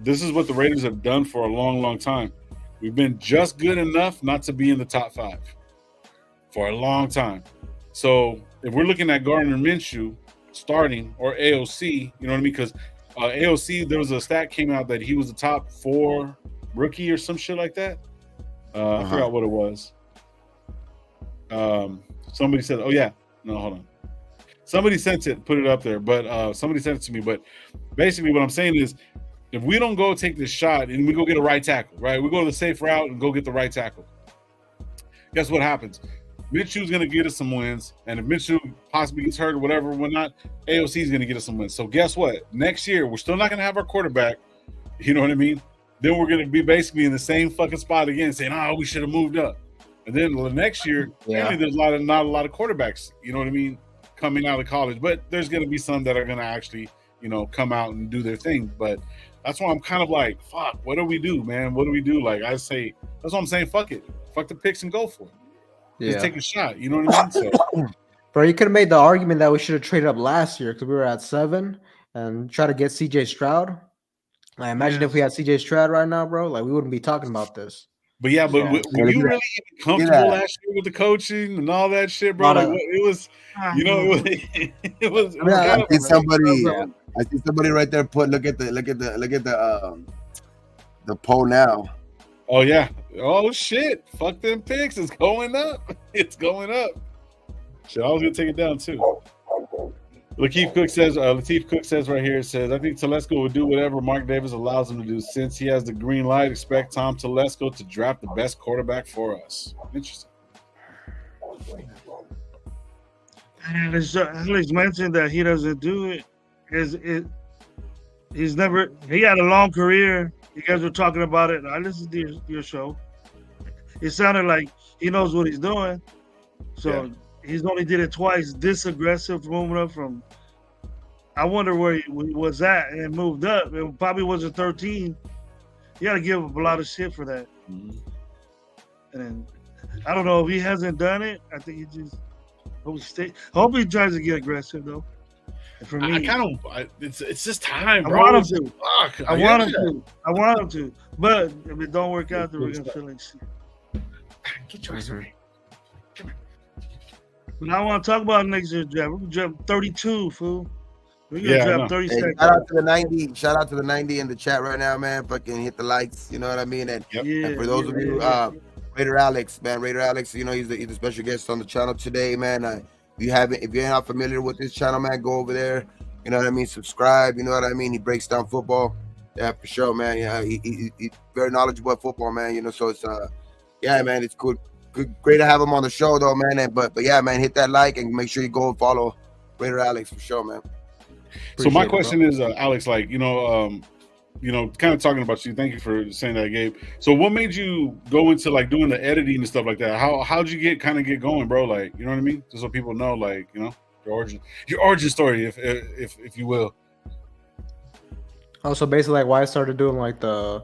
this is what the Raiders have done for a long, long time. We've been just good enough not to be in the top 5 for a long time. So if we're looking at Gardner Minshew starting or AOC, you know what I mean? Because AOC, there was a stat came out that he was the top 4 rookie or some shit like that. I forgot what it was. Somebody said, "Oh yeah, no, hold on." Somebody sent it, put it up there, but somebody sent it to me. But basically, what I'm saying is, if we don't go take this shot and we go get a right tackle, right? We go to the safe route and go get the right tackle. Guess what happens? Minshew's going to get us some wins, and if Minshew possibly gets hurt or whatever, whatnot, AOC is going to get us some wins. So guess what? Next year, we're still not going to have our quarterback. You know what I mean? Then we're going to be basically in the same fucking spot again, saying, "Oh, we should have moved up." And then the next year, maybe there's not a lot of quarterbacks. You know what I mean? Coming out of college, but there's going to be some that are going to actually, come out and do their thing. But that's why I'm kind of like, fuck, what do we do, man? What do we do? Like I say, that's what I'm saying. Fuck it. Fuck the picks and go for it. Just take a shot. You know what I mean? So, bro, you could have made the argument that we should have traded up last year because we were at 7 and try to get CJ Stroud. Like, imagine if we had CJ Stroud right now, bro. Like, we wouldn't be talking about this. But were you really even comfortable last year with the coaching and all that shit, bro? Like, it was, it was. I see somebody right there. Look at the poll now. Oh yeah. Oh shit. Fuck them picks. It's going up. It's going up. Shit, I was gonna take it down too. Lakeith Cook says right here, it says, "I think Telesco will do whatever Mark Davis allows him to do. Since he has the green light, expect Tom Telesco to draft the best quarterback for us." Interesting. And Alex mentioned that he doesn't do it. He had a long career. You guys were talking about it. I listened to your show. It sounded like he knows what he's doing. So he's only did it twice. This aggressive moving up from, I wonder where he was at and moved up. It probably wasn't 13. You got to give him a lot of shit for that. Mm-hmm. And I don't know if he hasn't done it. I think he just hope he tries to get aggressive though. And for me, it's just time, bro. I want him to. Fuck, I want him to. But if it don't work out, then we're gonna feel like shit. Get your ass away. But I want to talk about next year's draft. We're gonna draft 32, fool. We're gonna draft 36. Shout out to the 90. Shout out to the 90 in the chat right now, man. Fucking hit the likes. You know what I mean? And, and for those of you, Raider Alex, man, Raider Alex. He's the special guest on the channel today, man. If you're not familiar with this channel, man, go over there. You know what I mean? Subscribe. You know what I mean? He breaks down football. Yeah, for sure, man. Yeah, he's very knowledgeable at football, man. So it's man, it's good. Great to have him on the show, though, man. But yeah, man, hit that like and make sure you go and follow Raider Alex for sure, man. So my question is, Alex, like, kind of talking about you. Thank you for saying that, Gabe. So what made you go into like doing the editing and stuff like that? How'd you get going, bro? Like, you know what I mean? Just so people know, like, your origin story, if you will. Oh, so basically, like, why I started doing like the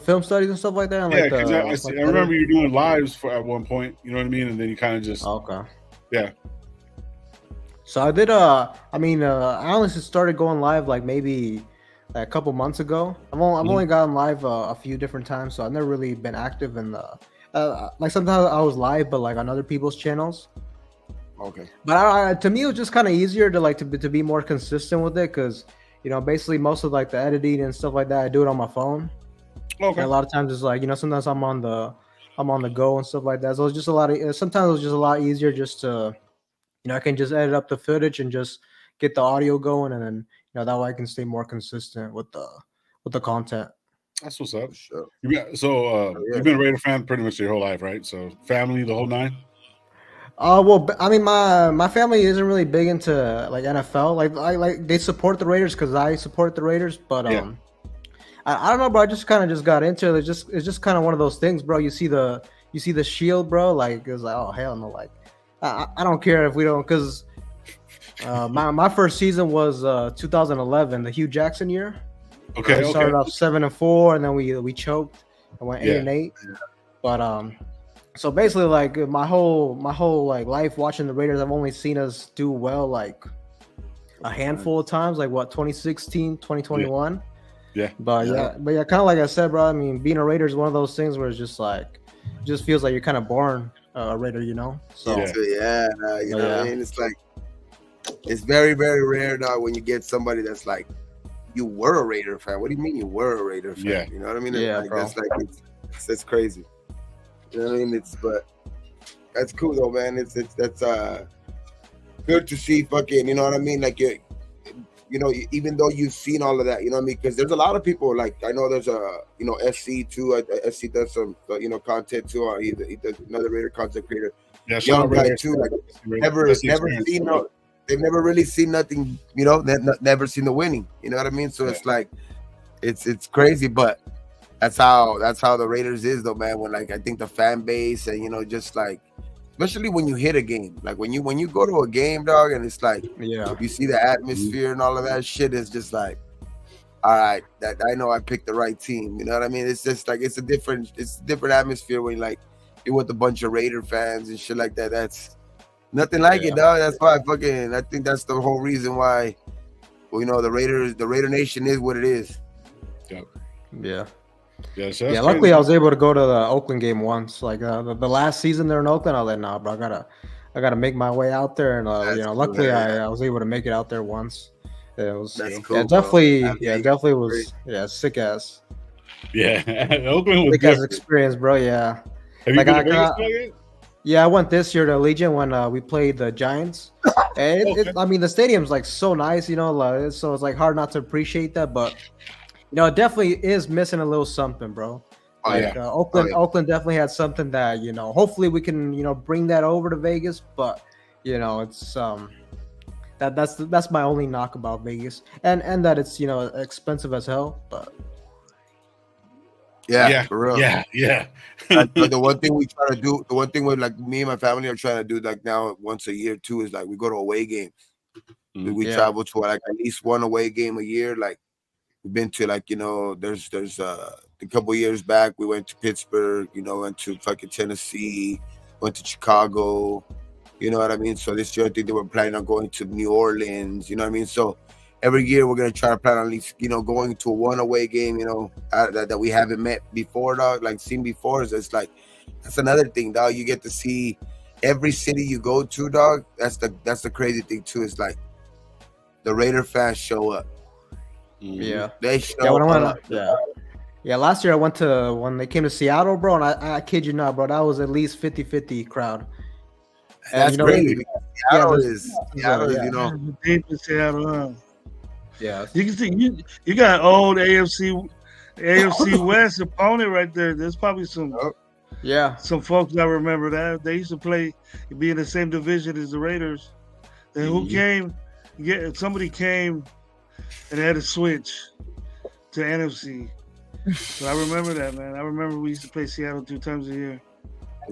film studies and stuff like that. And, because I remember you doing lives at one point. You know what I mean? And then you kind of just yeah. So I did. I only started going live like maybe a couple months ago. I've only gotten live a few different times, so I've never really been active in the like sometimes I was live, but like on other people's channels. Okay. But to me, it was just kind of easier to be more consistent with it because basically most of like the editing and stuff like that I do it on my phone. Okay. And a lot of times it's like sometimes I'm on the go and stuff like that. So it's just sometimes it was just a lot easier just to I can just edit up the footage and just get the audio going, and then that way I can stay more consistent with the content. That's what's up. Sure. You've been a Raider fan pretty much your whole life, right? So family, the whole nine. Well, I mean, my family isn't really big into like NFL. Like they support the Raiders because I support the Raiders, but I don't know, bro. I just kind of just got into it. It's just kind of one of those things, bro. You see the shield, bro. Like it's like, oh hell no, like I don't care if we don't, because my first season was 2011, the Hugh Jackson year. Okay, We started off 7-4, and then we choked and went 8-8. But so basically, like my whole like life watching the Raiders, I've only seen us do well like a handful of times, like what 2016, 2021. Yeah. But kind of like I said, bro. I mean, being a Raider is one of those things where it's just like, just feels like you're kind of born a Raider, you know. So you know what I mean. It's like, it's very, very rare now when you get somebody that's like, you were a Raider fan. What do you mean you were a Raider fan? Yeah. You know what I mean? Yeah, like, bro. that's like it's crazy. You know what I mean? But that's cool though, man. That's good to see. Fucking, you know what I mean? Like you know, even though you've seen all of that, you know what I mean? Because there's a lot of people, like, I know there's SC too. SC does some, content too. He does another Raider content creator. Yeah, Young guy too. Like, never seen they've never really seen nothing, you know, never seen the winning. You know what I mean? So it's like, it's crazy, but that's how the Raiders is though, man. When like, I think the fan base and, you know, just like, especially when you hit a game, like when you go to a game, dog, and it's like, you see the atmosphere and all of that shit, is just like, all right, that I know I picked the right team. You know what I mean? It's just like, it's a different atmosphere when like you're with a bunch of Raider fans and shit like that. That's nothing like it, dog. That's why I think that's the whole reason why, well, you know, the Raider Nation is what it is. Yeah. So luckily I was able to go to the Oakland game once. Like the last season there in Oakland, I was like, nah, bro, I gotta make my way out there, and you know, luckily I was able to make it out there once. It was cool, definitely was sick ass. Yeah, Oakland was sick ass experience, bro. Yeah. Have you been to Vegas? Yeah, I went this year to Legion when we played the Giants. And I mean, the stadium's like so nice, you know, so it's like hard not to appreciate that, but you know, it definitely is missing a little something, bro. Oakland definitely had something that, you know, hopefully we can, you know, bring that over to Vegas. But you know, it's that's my only knock about Vegas, and that it's, you know, expensive as hell. But for real. But the one thing we try to do, the one thing with like me and my family are trying to do like now once a year too, is like we go to away games. We travel to like at least one away game a year. Like, we've been to, like, you know, there's a couple of years back we went to Pittsburgh, you know, went to fucking Tennessee, went to Chicago, you know what I mean? So this year I think they were planning on going to New Orleans, you know what I mean? So every year we're gonna try to plan on at least, you know, going to one away game, you know, that we haven't met before, dog, like seen before. So it's like, that's another thing, dog. You get to see every city you go to, dog. That's the crazy thing too. It's like the Raider fans show up. Yeah, they show up. Yeah, last year I went to, when they came to Seattle, bro, and I kid you not, bro, that was at least 50-50 crowd. And that's, you know, crazy. Seattle is, you know, deep in Seattle, huh? Yeah, you can see you got old AFC West opponent right there. There's probably some folks that remember that they used to be in the same division as the Raiders. Then who came? Somebody came and had to switch to NFC. So I remember that, man. I remember we used to play Seattle 2 times a year.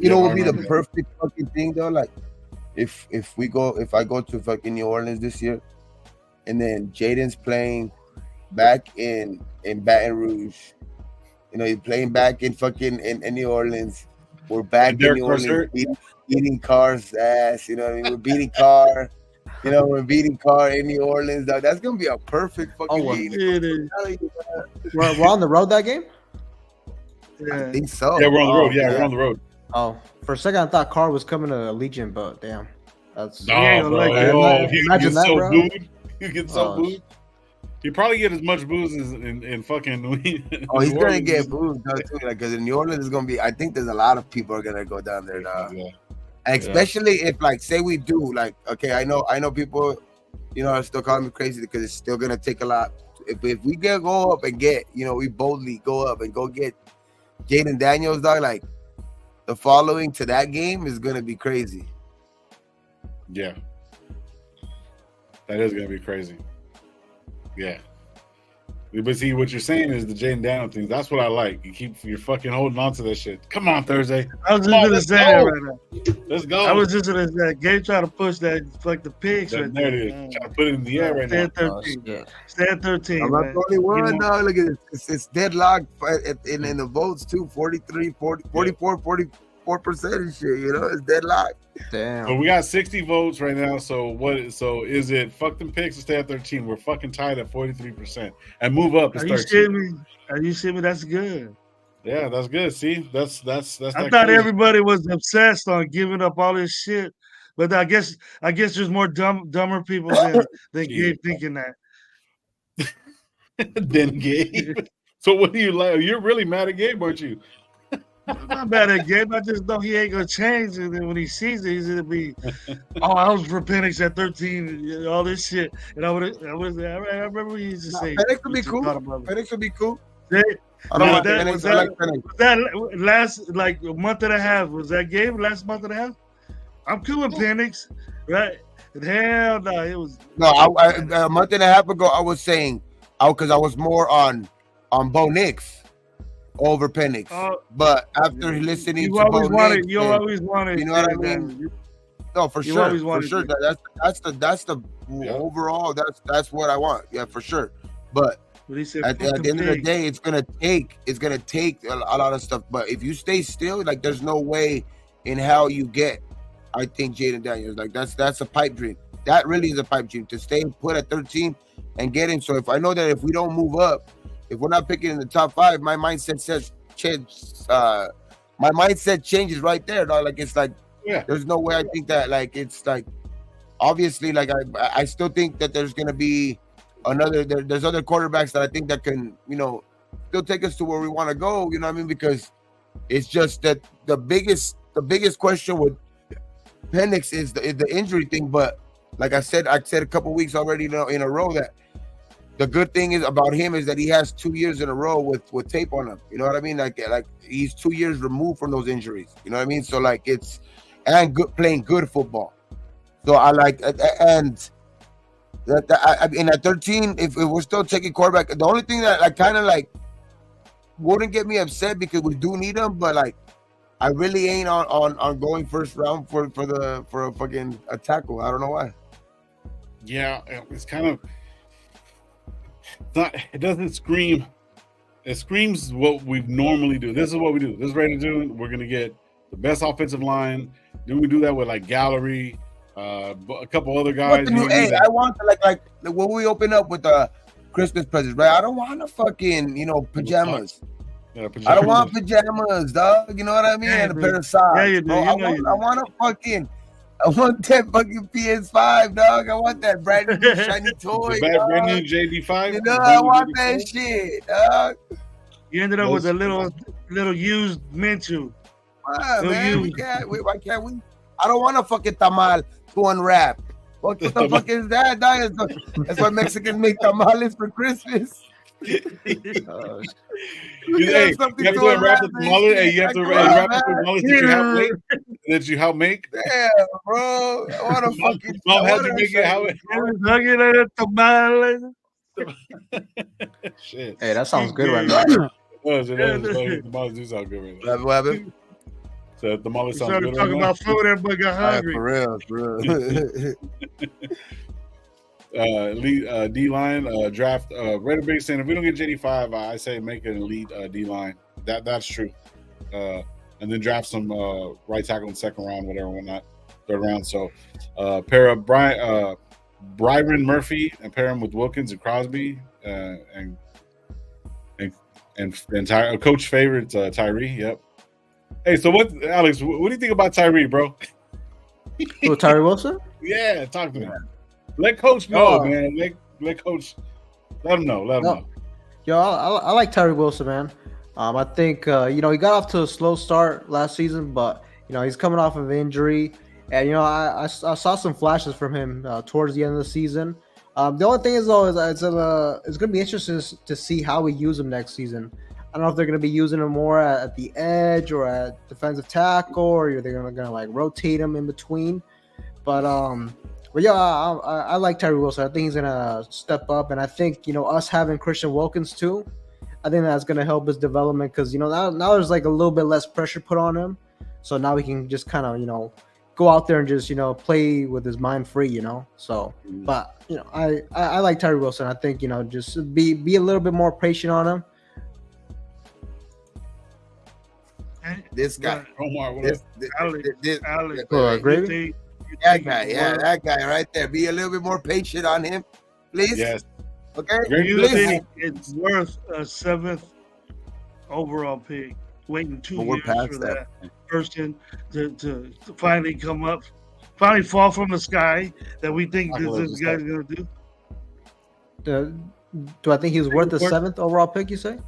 You know what would be the perfect fucking thing though? Like, if I go to fucking New Orleans this year, and then Jaden's playing back in Baton Rouge, you know, he's playing back in fucking in New Orleans. We're back in New Orleans beating Carr's ass. You know what I mean? We're beating Carr. You know, we're beating Carr in New Orleans, dog. That's gonna be a perfect fucking game. We're on the road that game? I think so. Yeah, we're on the road. We're on the road. Oh, for a second I thought Carr was coming to Legion, but damn, that's imagine that, bro. He gets so booed. He probably get as much booze as in fucking. He's gonna get booed too, like, because in New Orleans is gonna be. I think there's a lot of people are gonna go down there now. Especially if, like, say we do, like, okay, I know people, you know, are still calling me crazy because it's still gonna take a lot. If we go up and get, you know, we boldly go up and go get Jaden Daniels, dog, like, the following to that game is gonna be crazy. Yeah, that is gonna be crazy. Yeah, But see, what you're saying is the Jaden Daniel things. That's what I like. You're fucking holding on to that shit. Come on, Thursday. I was just gonna say that right now. Let's go. I was just gonna say, Gabe trying to push that like the pigs right there. there. It is. Trying to put it in the air right now. Stay at 13. Stay at 13. I'm not the only one. No, look at this. It's deadlocked in the votes too. 43, 40, 44, 44% and shit. You know, it's deadlocked. Damn. So we got 60 votes right now. So So is it fuck them picks or stay at 13? We're fucking tied at 43% and move up. Are you seeing me? Are you seeing me? That's good. Yeah, that's good. See, that's. I thought everybody was obsessed on giving up all this shit, but I guess there's more dumber people than Gabe thinking that. Than Gabe. So what do you like? You're really mad at Gabe, aren't you? I'm not mad at Gabe. I just know he ain't gonna change. And then when he sees it, he's gonna be, I was for Penix at 13, all this shit. And I remember he used to say, Penix would be cool. Penix would be cool. I don't know that last like a month and a half. Was that Gabe last month and a half? I'm cool with Penix, right? And hell no, it was a month and a half ago. I was saying, because I was more on Bo Nix over Penix, but after listening to Bo Nix, you always wanted, you know what I mean? No, for sure. That's the overall. That's what I want. Yeah, for sure. But at the end of the day, it's gonna take a lot of stuff. But if you stay still, like there's no way in how you get. I think Jaden Daniels, like that's a pipe dream. That really is a pipe dream to stay put at 13 and get him. So if I know that if we don't move up, if we're not picking in the top 5, my mindset says change. My mindset changes right there. Dog. Like it's like there's no way I think that. Like it's like obviously like I still think that there's gonna be there's other quarterbacks that I think that can still take us to where we want to go. You know what I mean? Because it's just that the biggest question with Penix is the injury thing. But like I said a couple weeks already in a row that the good thing is about him is that he has 2 years in a row with tape on him. You know what I mean? Like he's 2 years removed from those injuries. You know what I mean? So like it's playing good football. So I like and I mean at 13, if we're still taking quarterback, the only thing that I kind of like wouldn't get me upset because we do need him, but like I really ain't on going first round for a fucking a tackle. I don't know why. Yeah, it's kind of. It doesn't scream. It screams what we normally do. This is what we do. This is ready to do. We're gonna get the best offensive line. Then we do that with like Gallery, a couple other guys. I want to like when we open up with the Christmas presents, right? I don't want to fucking pajamas. Yeah, pajamas. I don't want pajamas, dog. You know what I mean? And a pair of socks. Yeah, you do. I want that fucking PS5, dog. I want that brand new shiny toy. Brand new JD5. I want that shit, dog. You ended up with a little used Minshew. Man, why can't we? I don't want a fucking tamal to unwrap. What the fuck is that, dog? That's why Mexicans make tamales for Christmas. You have to unwrap the tamale, and you have to unwrap the tamales that you help make. Yeah, bro. I want to fucking. Mom had to make it how it. Shit. Hey, that sounds good right now. The tamales do sound good right now. What happened? So the tamales sound good. Talking about food, everybody got hungry. For real. Elite D line draft. Raider Big saying if we don't get JD5, I say make an elite D line. That's true. And then draft some right tackle in second round, whatever, whatnot, third round. So pair up Byron Murphy and pair him with Wilkins and Crosby and coach favorite Tyree. Yep. Hey, so what, Alex? What do you think about Tyree, bro? Who, Tyree Wilson? Yeah, talk to me. Let coach know, man. Let coach. Let him know. Yo, I like Tyree Wilson, man. I think he got off to a slow start last season, but he's coming off of injury, and I saw some flashes from him towards the end of the season. The only thing is though it's going to be interesting to see how we use him next season. I don't know if they're going to be using him more at the edge or at defensive tackle, or they're going to like rotate him in between. But But yeah, I like Tyree Wilson. I think he's gonna step up, and I think us having Christian Wilkins too. I think that's gonna help his development because now there's like a little bit less pressure put on him, so now he can just kind of go out there and just play with his mind free. So, but I like Tyree Wilson. I think just be a little bit more patient on him. This guy, Omar, Alex, Gravy? that guy right there. Be a little bit more patient on him, please. Yes. Okay. You think it's worth a 7th overall pick? Waiting 2 years for that person to finally come up, finally fall from the sky that we think this guy's gonna do. Do I think he was worth the 7th overall pick? You say?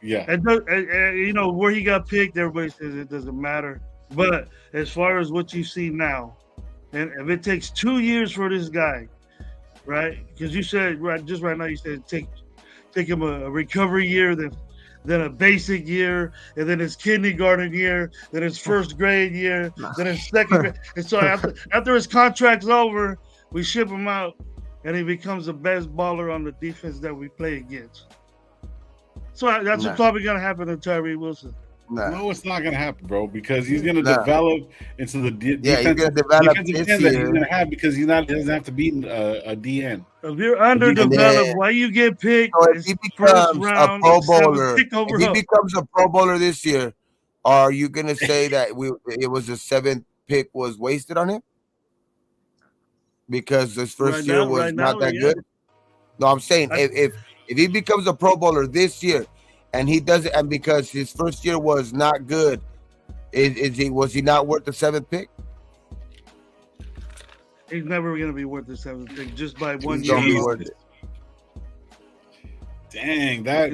Yeah. Where he got picked, everybody says it doesn't matter. But as far as what you see now, and if it takes 2 years for this guy, right? Because you said right now, you said take him a recovery year, then a basic year, and then his kindergarten year, then his first grade year, then his second grade. And so after his contract's over, we ship him out, and he becomes the best baller on the defense that we play against. So that's what's probably going to happen to Tyree Wilson. No, it's not going to happen, bro, because he's going to develop into the defensive end that he's going to have because he doesn't have to be a DN. If you're underdeveloped, why you get picked? So if he becomes a Pro Bowler, this year, are you going to say that it was the 7th pick was wasted on him? Because his first year was not that good? No, I'm saying if he becomes a Pro Bowler this year, and he does it, and because his first year was not good, was he not worth the 7th pick? He's never going to be worth the 7th pick just by 1 Don't be year. worth it. Dang, Of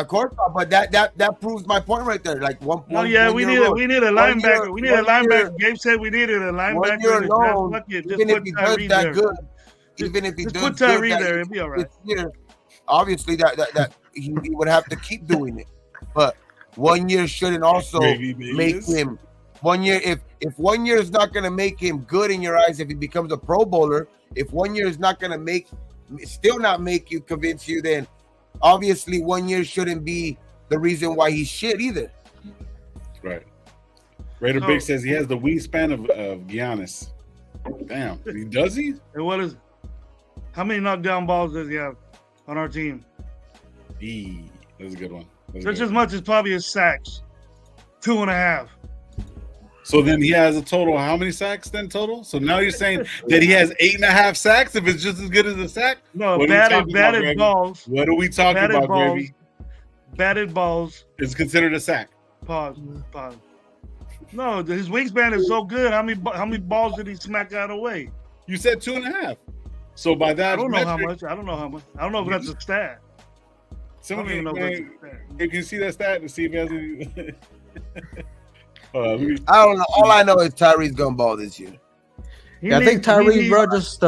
course not, but that proves my point right there. Like one. We need a linebacker. We need a linebacker. Gabe said we needed a linebacker. Even if he does that good, even if he does put Tyree there, it'll be all right. Obviously, that he would have to keep doing it, but 1 year shouldn't also make him 1 year. If 1 year is not going to make him good in your eyes, if he becomes a Pro Bowler, if 1 year is not going to still not make you convince you, then obviously 1 year shouldn't be the reason why he's shit either. Right. Raider Big says he has the wingspan of Giannis. Damn, does he? And what is? How many knockdown balls does he have on our team? That's a good one. Just as much as probably his sacks. 2.5. So then he has a total. How many sacks then total? So now you're saying that he has 8.5 sacks if it's just as good as a sack? No, batted balls. What are we talking about, baby? Batted balls. It's considered a sack. Pause. No, his wingspan is so good. How many balls did he smack out of the way? You said 2.5. So by that, I don't know how much. I don't know if that's a stat. Somebody you can see that stat to see if he has any. I don't know. All I know is Tyree's gonna ball this year. I think Tyree, bro, just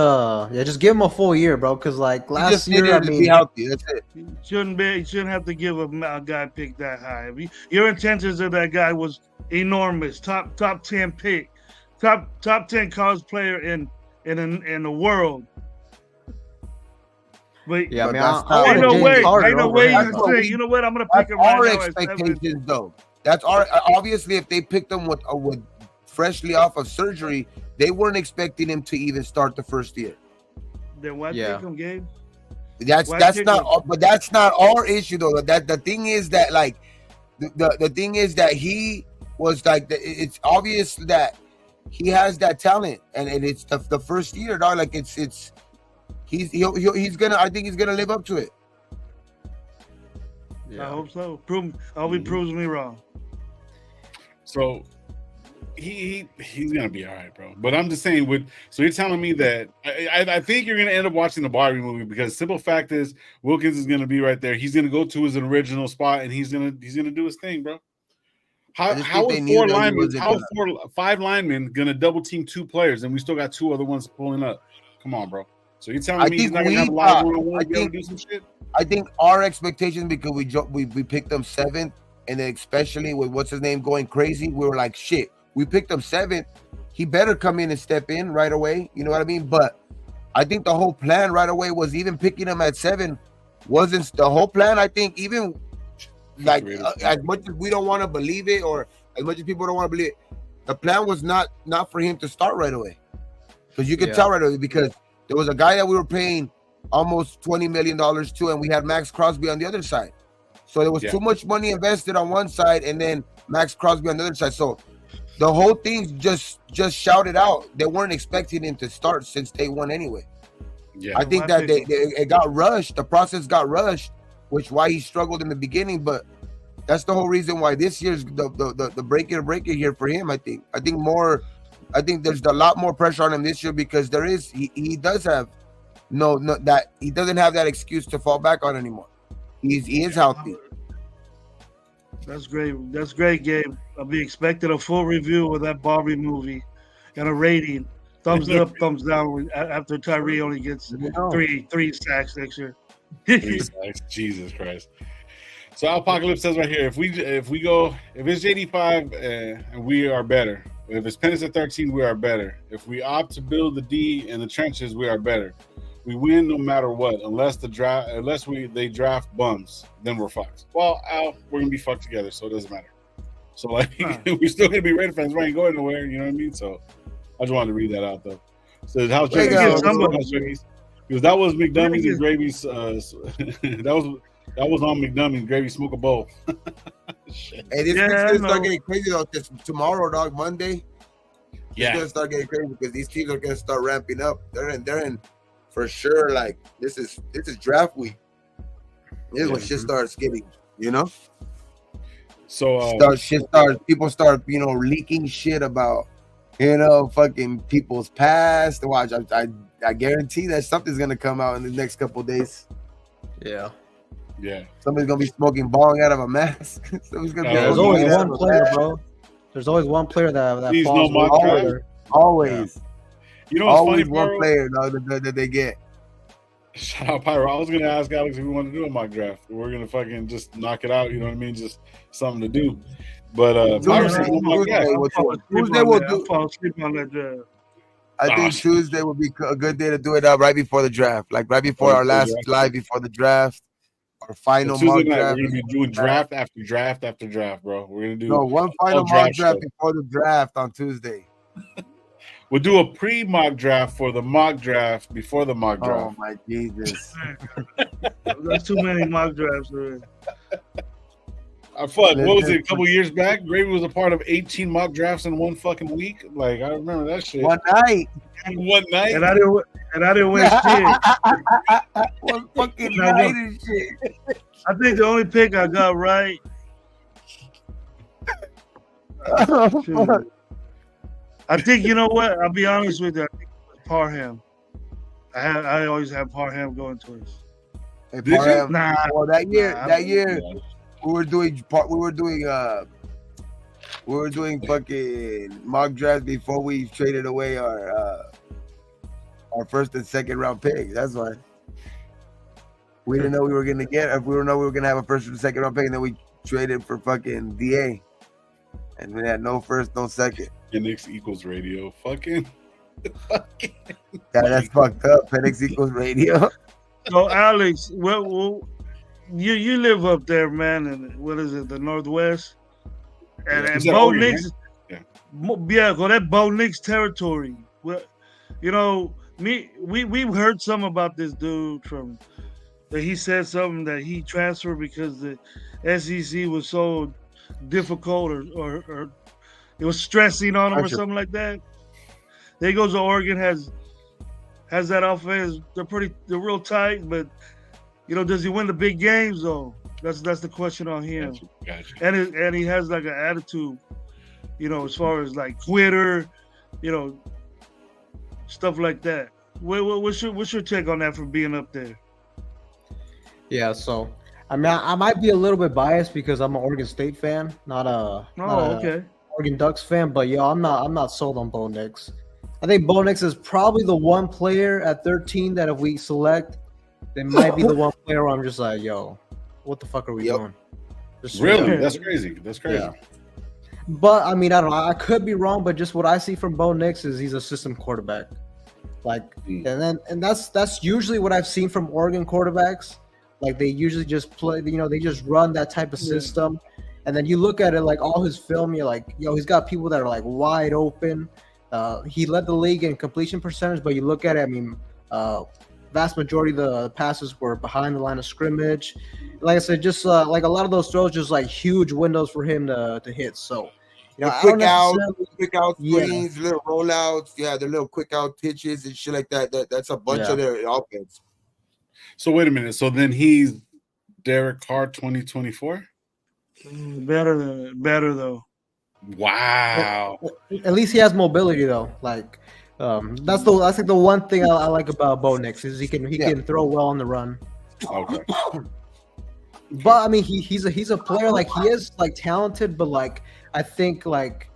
give him a full year, bro. Because like last year, be healthy. That's it. You shouldn't have to give a guy pick that high. Your intentions of that guy was enormous. Top 10 pick, top 10 college player in the world. But yeah, ain't no way you can say, you know what, I'm gonna pick him right now. Our expectations, though. That's our obviously if they picked him with freshly off of surgery, they weren't expecting him to even start the first year. Then why pick him, Gabe? That's not our issue though. That the thing is that like the thing is that he was like it's obvious that he has that talent and it's the first year, dog. Like he's gonna. I think he's gonna live up to it. Yeah. I hope so. I hope he proves me wrong. So he's gonna be all right, bro. But I'm just saying, so you're telling me that I think you're gonna end up watching the Barbie movie because simple fact is Wilkins is gonna be right there. He's gonna go to his original spot and he's gonna do his thing, bro. How are 5 linemen gonna double team 2 players and we still got 2 other ones pulling up? Come on, bro. So you're telling me he's not gonna have a live one-on-one to be able to do some shit? I think our expectations, because we picked them 7th, and then especially with what's his name going crazy, we were like, shit, we picked them 7th. he better come in and step in right away. You know what I mean? But I think the whole plan right away was even picking him at 7 wasn't the whole plan. I think even like as much as we don't want to believe it, or as much as people don't want to believe it, the plan was not for him to start right away, because you could tell right away, because there was a guy that we were paying almost $20 million to, and we had Max Crosby on the other side. So there was too much money invested on one side, and then Max Crosby on the other side. So the whole thing just shouted out. They weren't expecting him to start since day one anyway. Yeah, I think that it got rushed. The process got rushed, which why he struggled in the beginning. But that's the whole reason why this year's the breaker here for him. I think there's a lot more pressure on him this year, because he does have no that he doesn't have that excuse to fall back on anymore. He is healthy. That's great. That's great, Gabe. I'll be expecting a full review of that Barbie movie and a rating. Thumbs up, thumbs down after Tyree only gets three sacks next year. 3 sacks. Jesus Christ. So Apocalypse says right here, if it's JD5 and we are better. If it's Penix at 13, we are better. If we opt to build the D in the trenches, we are better. We win no matter what, unless they draft bums, then we're fucked. Well, Al, we're gonna be fucked together, so it doesn't matter. So like we're still gonna be Raider fans. We ain't going nowhere, you know what I mean? So I just wanted to read that out though. So how's Jake's? Because that was McDummy's and Gravy's. That was on McDummy's Gravy Smoke a Bowl. Shit. Hey, this is gonna start getting crazy though. This tomorrow, dog, Monday. Yeah, it's gonna start getting crazy because these teams are gonna start ramping up. They're in for sure. Like this is draft week. This is when shit starts getting, you know. So people start, leaking shit about, fucking people's past. Watch, I guarantee that something's gonna come out in the next couple of days. Yeah. Yeah. Somebody's gonna be smoking bong out of a mask. Somebody's gonna There's always one player, bro. There's always one player that falls. Always. You know what's always funny, one player that they get. Shout out Pyro. I was gonna ask Alex if we want to do a mock draft. We're gonna fucking just knock it out, you know what I mean? Just something to do. But Tuesday we'll do. I think Tuesday would be a good day to do it right before the draft, like right before our last live before the draft, our final mock draft. We're gonna be doing draft after draft after draft, bro. We're gonna do one final mock draft before the draft on Tuesday. We'll do a pre-mock draft for the mock draft before the mock draft. Oh my Jesus! There's too many mock drafts already. What was it? A couple years back, Gravy was a part of 18 mock drafts in one fucking week. Like I remember that shit. One night, and I didn't win shit. One fucking night and shit. I think the only pick I got right. I think, you know what? I'll be honest with you. I think it was Parham. I always have Parham going to us. Hey, Parham, well, that year, we were doing fucking mock drafts before we traded away our first and second round pick. That's why we didn't know we were gonna get. We didn't know we were gonna have a first and second round pick, and then we traded for fucking DA, and we had no first, no second. Penix equals radio. Fucking. That's fucked up. Penix equals radio. So Alex, you live up there, man, and what is it, the Northwest? And Bo Nix, that Bo Nix territory. Well, we've heard some about this dude that he said something that he transferred because the SEC was so difficult or it was stressing on him or something like that. Then he goes to Oregon, has that offense. They're real tight, but does he win the big games though? That's the question on him. Gotcha. And he has like an attitude, as far as like quitter, stuff like that. What's your take on that from being up there? Yeah, so I mean, I might be a little bit biased because I'm an Oregon State fan, not a Oregon Ducks fan. But I'm not sold on Bo Nix. I think Bo Nix is probably the one player at 13 that if we select, they might be the one player where I'm just like, yo, what the fuck are we doing? Really? That's crazy. That's crazy. Yeah. But I mean, I don't know. I could be wrong, but just what I see from Bo Nix is he's a system quarterback. Like, and that's usually what I've seen from Oregon quarterbacks. Like they usually just play, they just run that type of system. And then you look at it like all his film, you're like, he's got people that are like wide open. He led the league in completion percentage, but you look at it, I mean, vast majority of the passes were behind the line of scrimmage. Like I said, just like a lot of those throws, just like huge windows for him to hit. So, The I don't quick out screens, little rollouts, the little quick out pitches and shit like that. That's a bunch of their offense. So wait a minute. So then he's Derek Carr 2024? Better though. Wow. At least he has mobility though. Like that's like the one thing I like about Bo Nix is he can throw well on the run. Okay. But I mean he's a player, like he is like talented, but like I think like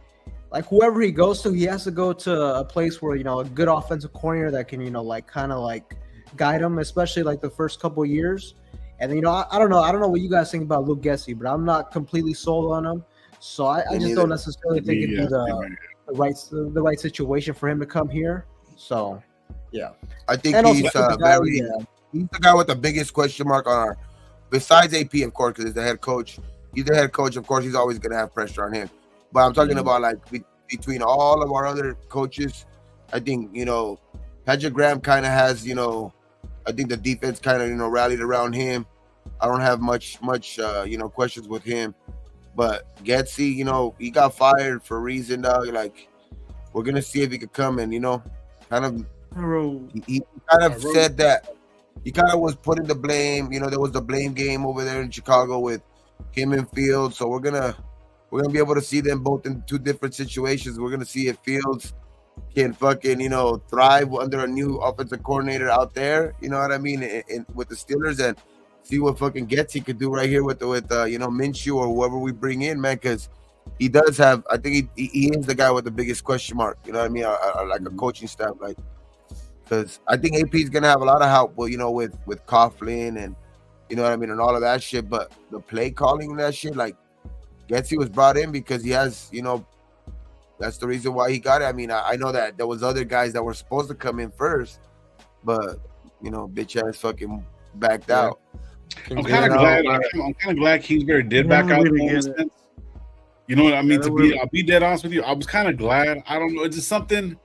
whoever he goes to, he has to go to a place where a good offensive coordinator that can like kind of like guide him, especially like the first couple of years. And I don't know what you guys think about Luke Gessie, but I'm not completely sold on him. So I just don't necessarily think it'd be the right situation for him to come here. So yeah, I think he's he's the guy with the biggest question mark on our, besides AP of course, because he's the head coach. He's the head coach, of course. He's always gonna have pressure on him. But I'm talking about like between all of our other coaches, I think Patrick Graham kind of has I think the defense kind of rallied around him. I don't have much questions with him. But Getsy, he got fired for a reason, dog. Like, we're gonna see if he could come and kind of he kind of said that he kind of was putting the blame. There was the blame game over there in Chicago with him and Fields. So we're gonna be able to see them both in two different situations. We're gonna see if Fields can fucking thrive under a new offensive coordinator out there. You know what I mean? With the Steelers, and see what fucking Getsy could do right here with Minshew or whoever we bring in, man. Because he does have, I think he is the guy with the biggest question mark. You know what I mean? Like a coaching staff, like, because I think AP is gonna have a lot of help. With Coughlin and what I mean, and all of that shit. But the play calling and that shit, like Getsy was brought in because he has, that's the reason why he got it. I mean, I know that there was other guys that were supposed to come in first, but bitch ass fucking backed out. I'm kind of glad Kingsbury did back out. You know what I mean? I'll be dead honest with you. I was kind of glad. I don't know. It's just something.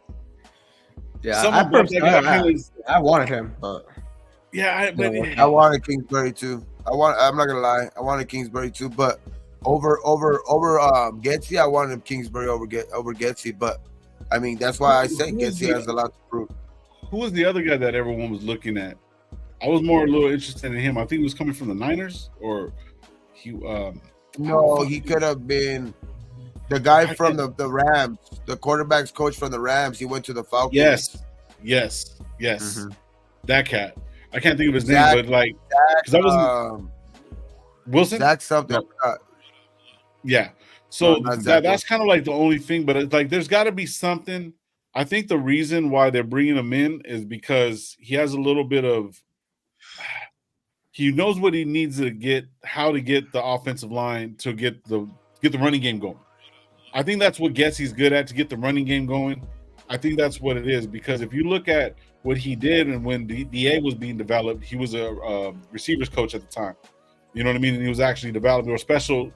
Yeah, I wanted him, but I wanted Kingsbury too. I'm not gonna lie. I wanted Kingsbury too, but over Getsy, I wanted Kingsbury over Getsy. But I mean, that's why I say Getsy has a lot to prove. Who was the other guy that everyone was looking at? I was more a little interested in him. I think he was coming from the Niners, or he. No, he could have been the guy from the Rams, the quarterback's coach from the Rams. He went to the Falcons. Yes. Mm-hmm. That cat. I can't think of his name, but like, because that wasn't Wilson. That's something. Yeah. So that's kind of like the only thing, but it's like there's got to be something. I think the reason why they're bringing him in is because he has a little bit of. He knows what he needs to get, how to get the offensive line to get the running game going. I think that's what Getsy's good at, to get the running game going. I think that's what it is, because if you look at what he did and when DA was being developed, he was a receivers coach at the time. You know what I mean? And he was actually developing or special.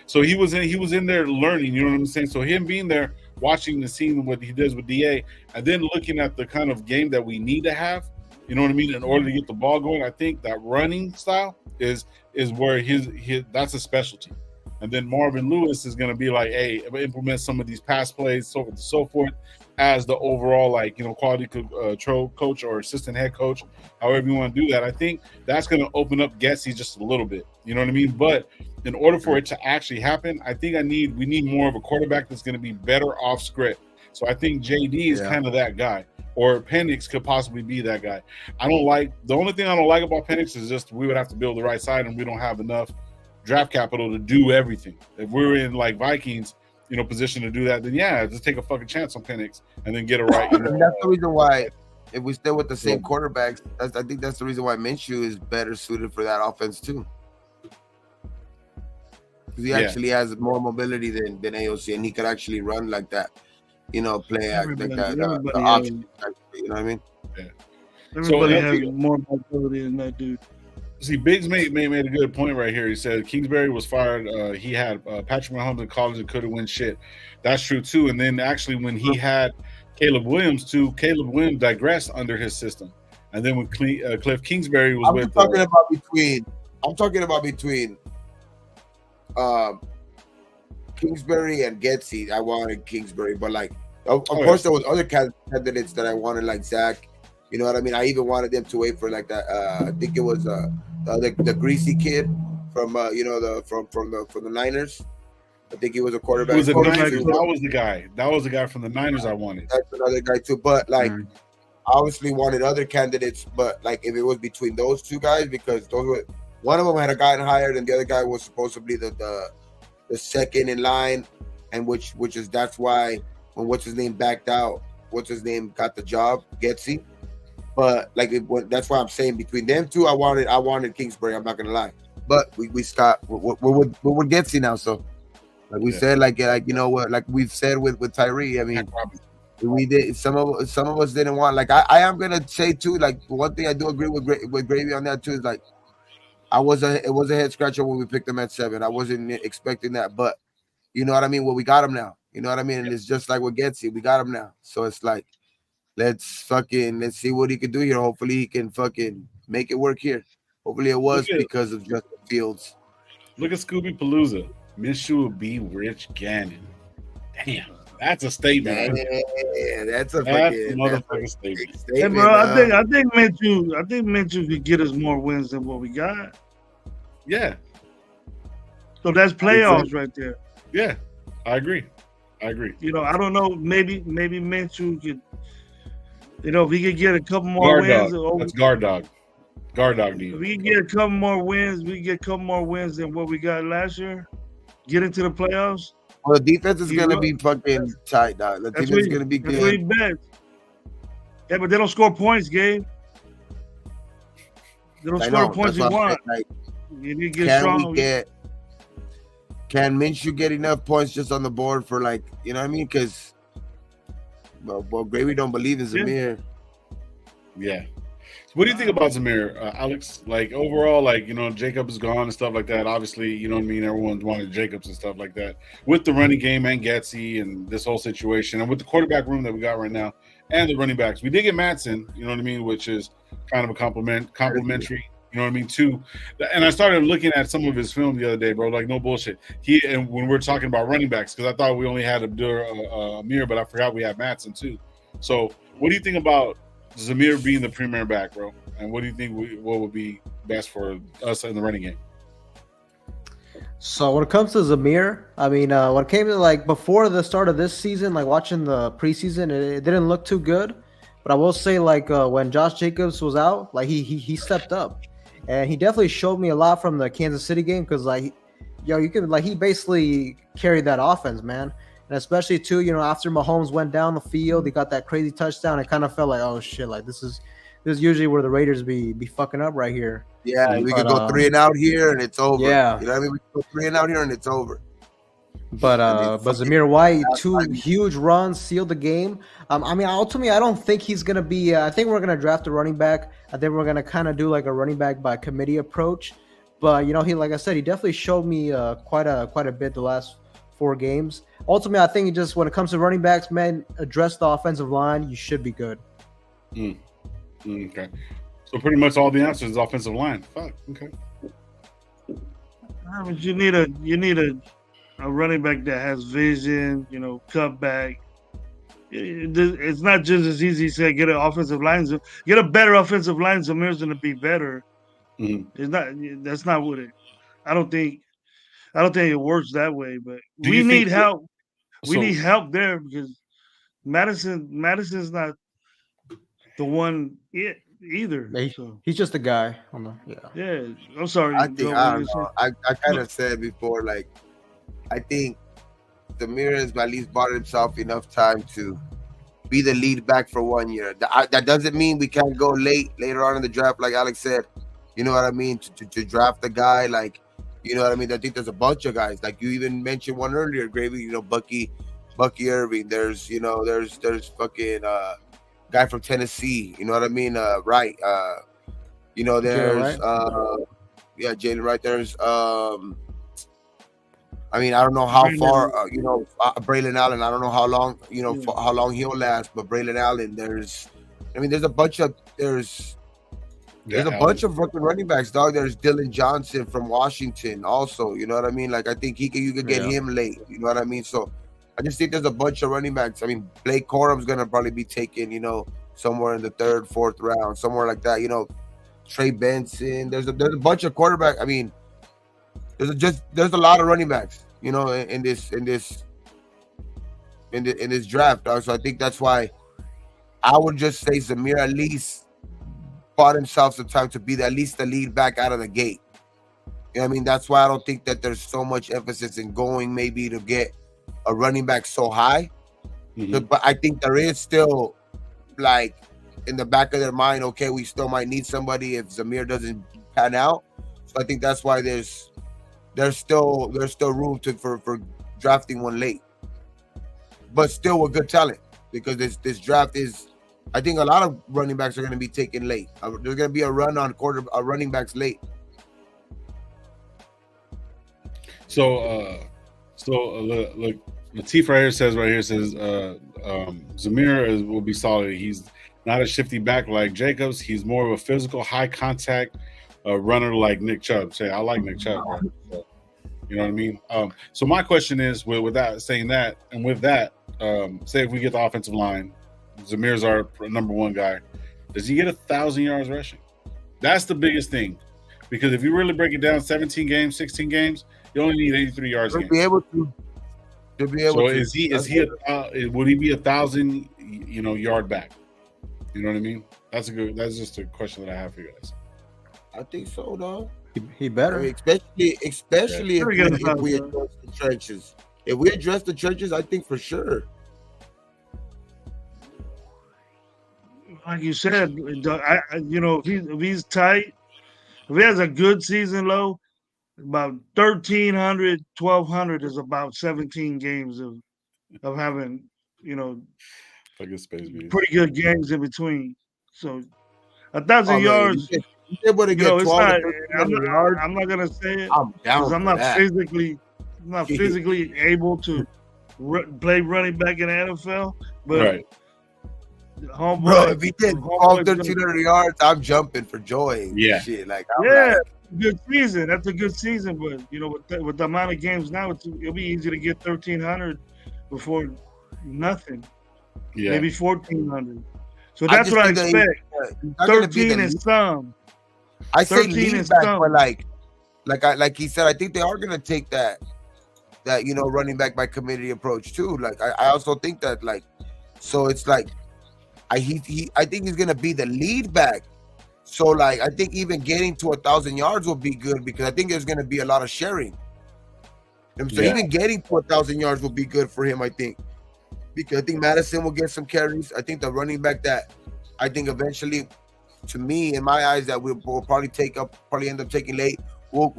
So he was in there learning. You know what I'm saying? So him being there, watching and seeing what he does with DA, and then looking at the kind of game that we need to have. You know what I mean? In order to get the ball going, I think that running style is where his that's a specialty. And then Marvin Lewis is going to be like, hey, implement some of these pass plays, so on and so forth, as the overall quality coach or assistant head coach, however you want to do that. I think that's going to open up Getsy just a little bit. You know what I mean? But in order for it to actually happen, I think we need more of a quarterback that's going to be better off script. So I think JD is kind of that guy. Or Penix could possibly be that guy. The only thing I don't like about Penix is just we would have to build the right side, and we don't have enough draft capital to do everything. If we're in like Vikings, position to do that, then just take a fucking chance on Penix and then get it right. And that's the reason why, if we stay with the same quarterbacks, I think that's the reason why Minshew is better suited for that offense too. He actually has more mobility than AOC, and he could actually run like that. Play act like that. The option, you know what I mean? Yeah. Everybody has more mobility than that dude. See, Biggs made a good point right here. He said Kingsbury was fired. He had Patrick Mahomes in college and couldn't win shit. That's true too. And then actually, when he had Caleb Williams too, Caleb Williams digressed under his system. And then when Cliff Kingsbury was I'm talking about between Kingsbury and Getsy. I wanted Kingsbury, but like of course there was other candidates that I wanted, like Zach. You know what I mean? I even wanted them to wait for like that. I think it was the greasy kid from from the Niners. I think he was a quarterback. That was the guy. That was the guy from the Niners I wanted. That's another guy too. But like, obviously wanted other candidates. But like, if it was between those two guys, because one of them had gotten hired, and the other guy was supposed to be the second in line, and that's why when what's his name backed out, what's his name got the job, Getsy. But like, that's why I'm saying between them two, I wanted Kingsbury. I'm not gonna lie, but we stopped. We're with Getsy now, so like we said, like you know what, like we've said with Tyree. I mean, we did. Some of us didn't want. Like I am gonna say too. Like one thing I do agree with Gravy on that too is like it was a head scratcher when we picked him at 7. I wasn't expecting that, but you know what I mean. Well, we got him now. You know what I mean. And it's just like with Getsy, we got him now. So it's like. Let's see what he can do here. Hopefully he can fucking make it work here. Hopefully it was because of Justin Fields. Look at Scooby Palooza. Minshew will be Rich Gannon. Damn, that's a statement. Yeah, that's a motherfucking statement. Hey, bro, I think Minshew could get us more wins than what we got. Yeah. So that's playoffs right there. Yeah, I agree. You know, I don't know. Maybe Minshew could. You know, if he could get a couple more wins. That's guard dog. Guard dog deal. If we can get a couple more wins, than what we got last year. Get into the playoffs. Well, the defense is going to be fucking tight, dog. The defense is going to be good. That's what he bet. Yeah, but they don't score points, Gabe. They don't score the points you want. Like, can Minshew get enough points just on the board for, like, you know what I mean? Because well, Gravy don't believe in Zamir. Yeah. So what do you think about Zamir, Alex? Like overall, like, you know, Jacobs is gone and stuff like that. Obviously, you know what I mean? Everyone's wanted Jacobs and stuff like that. With the running game and Getsy and this whole situation, and with the quarterback room that we got right now and the running backs, we did get Matson, you know what I mean, which is kind of a complimentary. You know what I mean, too. And I started looking at some of his film the other day, bro. Like, no bullshit. And when we're talking about running backs, because I thought we only had Amir, but I forgot we had Matson too. So, what do you think about Zamir being the premier back, bro? And what do you think what would be best for us in the running game? So when it comes to Zamir, I mean, when it came to like before the start of this season, like watching the preseason, it didn't look too good. But I will say, like when Josh Jacobs was out, like he stepped up. And he definitely showed me a lot from the Kansas City game because, like, you could like he basically carried that offense, man. And especially too, you know, after Mahomes went down the field, he got that crazy touchdown. It kind of felt like, oh shit, like this is usually where the Raiders be fucking up right here. Yeah, we could go 3 and out here and it's over. Yeah, you know what I mean. We could go 3 and out here and it's over. But Zamir White, 2 huge runs sealed the game. I mean, ultimately, I don't think he's gonna be. I think we're gonna draft a running back. I think we're gonna kind of do like a running back by committee approach. But you know, like I said, he definitely showed me quite a bit the last 4 games. Ultimately, I think just when it comes to running backs, man, address the offensive line. You should be good. Okay. So pretty much all the answers is offensive line. Fuck. Okay. But you need a running back that has vision, you know, cut back. It's not just as easy to say get an offensive line. Get a better offensive line. Zamir's going to be better. It's not. That's not what it. I don't think it works that way. But we need help. We need help there because Madison's not the one either. He's just a guy. Yeah. I'm sorry. I don't know. I kind of said before, like, I think Zamir has at least bought himself enough time to be the lead back for 1 year. That doesn't mean we can't go later on in the draft, like Alex said. You know what I mean? To draft a guy like You know what I mean? I think there's a bunch of guys. Like you even mentioned one earlier, Gravy. You know, Bucky Irving. There's fucking guy from Tennessee. You know what I mean? Right. You know, there's Jalen Wright. There's I mean, I don't know how far Braylon Allen. I don't know how long how long he'll last, but Braylon Allen. There's a bunch of bunch of fucking running backs, dog. There's Dylan Johnson from Washington, also. You know what I mean? Like I think you could get him late. You know what I mean? So I just think there's a bunch of running backs. I mean, Blake Corum's gonna probably be taken, somewhere in the 3rd, 4th round, somewhere like that. Trey Benson. There's a bunch of quarterbacks. I mean, there's a lot of running backs, in this draft, dog. So I think that's why I would just say Zamir at least bought himself some time to be at least the lead back out of the gate. You know what I mean? That's why I don't think that there's so much emphasis in going maybe to get a running back so high. Mm-hmm. But I think there is still, like, in the back of their mind, okay, we still might need somebody if Zamir doesn't pan out. So I think that's why there's still room for drafting one late, but still with good talent, because this draft is, I think a lot of running backs are going to be taken late. There's going to be a run on running backs late. So look, Latif says Zamir will be solid. He's not a shifty back like Jacobs. He's more of a physical, high contact runner like Nick Chubb. I like Nick Chubb, right? So, you know what I mean? So my question is, with that, say if we get the offensive line, Zamir's our number one guy. Does he get 1,000 yards rushing? That's the biggest thing, because if you really break it down, 17 games, 16 games, you only need 83 yards. He'll be able to. So is he? Would he be 1,000? Yard back? You know what I mean? That's just a question that I have for you guys. I think so, though. He better. I mean, especially if we address the trenches. If we address the trenches, I think for sure. Like you said, if he's tight, if he has a good season low, about 1,300, 1,200 is about 17 games of having, pretty good games in between. So 1,000 yards. You're able to get 12 yards. I'm not gonna say it because I'm not physically able to play running back in the NFL. But right. Homeboy, bro, if he did 1,300 yards, I'm jumping for joy. Yeah, shit. Good season. That's a good season. But with the amount of games now, it'll be easy to get 1,300 before nothing. Yeah, maybe 1,400. So that's what I expect. 13 and some. I say lead back, but like he said, I think they are gonna take that running back by committee approach too. Like I also think that so it's like I think he's gonna be the lead back. So I think even getting to 1,000 yards will be good, because I think there's gonna be a lot of sharing. So even getting to 1,000 yards will be good for him, I think, because I think Madison will get some carries. I think the running back that I think eventually, to me, in my eyes, that we'll probably end up taking late, we'll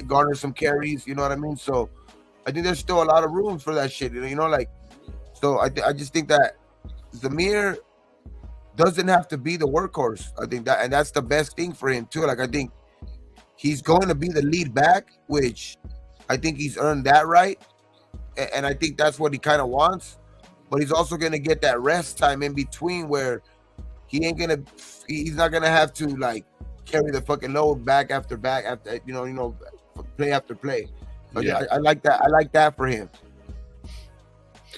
garner some carries. You know what I mean? So I think there's still a lot of room for that shit. So I just think that Zamir doesn't have to be the workhorse. I think that, and that's the best thing for him too. I think he's going to be the lead back, which I think he's earned that right, and I think that's what he kind of wants. But he's also going to get that rest time in between, where he's not gonna have to carry the fucking load back after play after play. Yeah. I like that. I like that for him.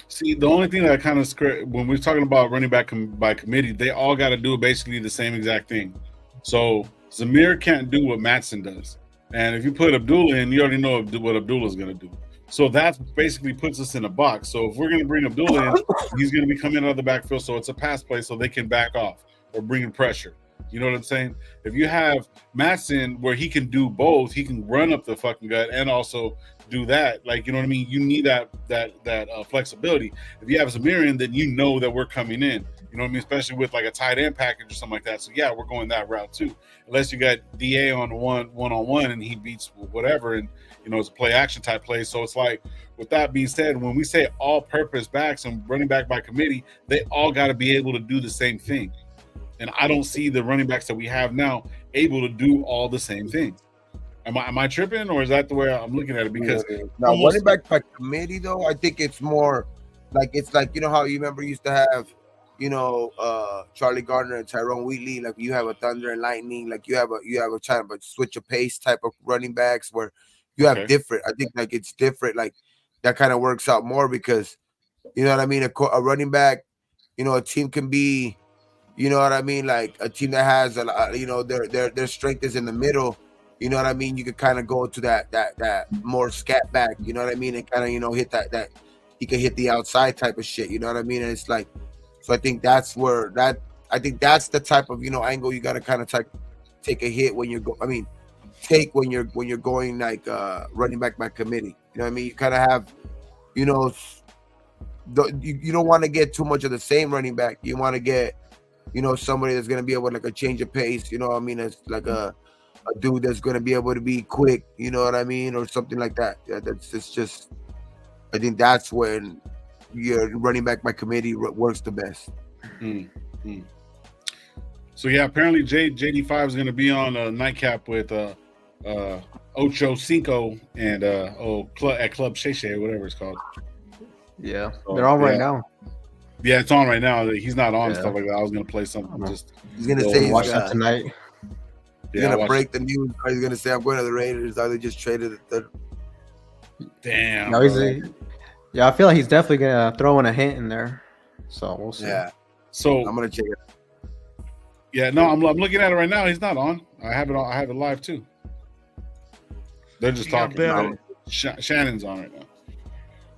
See, the only thing that kind of when we're talking about running back by committee, they all got to do basically the same exact thing. So Zamir can't do what Matson does, and if you put Abdullah in, you already know what Abdullah's gonna do. So that basically puts us in a box. So if we're going to bring Abdullah in, he's going to be coming out of the backfield, so it's a pass play so they can back off or bring in pressure. You know what I'm saying? If you have Matson where he can do both, he can run up the fucking gut and also do that. You know what I mean? You need that flexibility. If you have Zamir in, then you know that we're coming in. You know what I mean? Especially with like a tight end package or something like that. So yeah, we're going that route too. Unless you got DA on one-on-one and he beats whatever, and you know it's a play action type play. So it's like, with that being said, when we say all-purpose backs and running back by committee, they all got to be able to do the same thing. And I don't see the running backs that we have now able to do all the same thing. Am I tripping, or is that the way I'm looking at it? Because now running back by committee, though, I think it's more like, it's like, you know how you remember used to have, you know, Charlie Gardner and Tyrone Wheatley, like you have a Thunder and Lightning, like you have a kind of a switch of pace type of running backs where you have different. I think like it's different, like that kind of works out more because, you know what I mean, a running back, you know, a team can be, you know what I mean, like a team that has you know, their strength is in the middle. You know what I mean? You could kind of go to that more scat back, you know what I mean? And kind of, you know, hit that he can hit the outside type of shit, you know what I mean? And it's like, so I think that's the type of, you know, angle you got to kind of take a hit when you're take when you're going like running back by committee. You know what I mean? You kind of have, you know, you don't want to get too much of the same running back. You want to get, you know, somebody that's going to be able to like a change of pace, you know what I mean? It's like a dude that's going to be able to be quick, you know what I mean? Or something like that. Yeah, it's just, I think that's when your running back by committee works the best. Mm-hmm. So yeah, apparently JD5 is going to be on a nightcap with Ocho Cinco and at Club Shay Shay, whatever it's called. Yeah, they're on right now. Yeah, it's on right now. He's not on and stuff like that. I was gonna play something. Just he's gonna say watch that tonight. He's gonna break the news. He's gonna say I'm going to the Raiders. They just traded the damn. No, I feel like he's definitely gonna throw in a hint in there. So we'll see. Yeah. So I'm gonna check it. Yeah, no, I'm looking at it right now. He's not on. I have it live too. They're just talking about Shannon's on right now.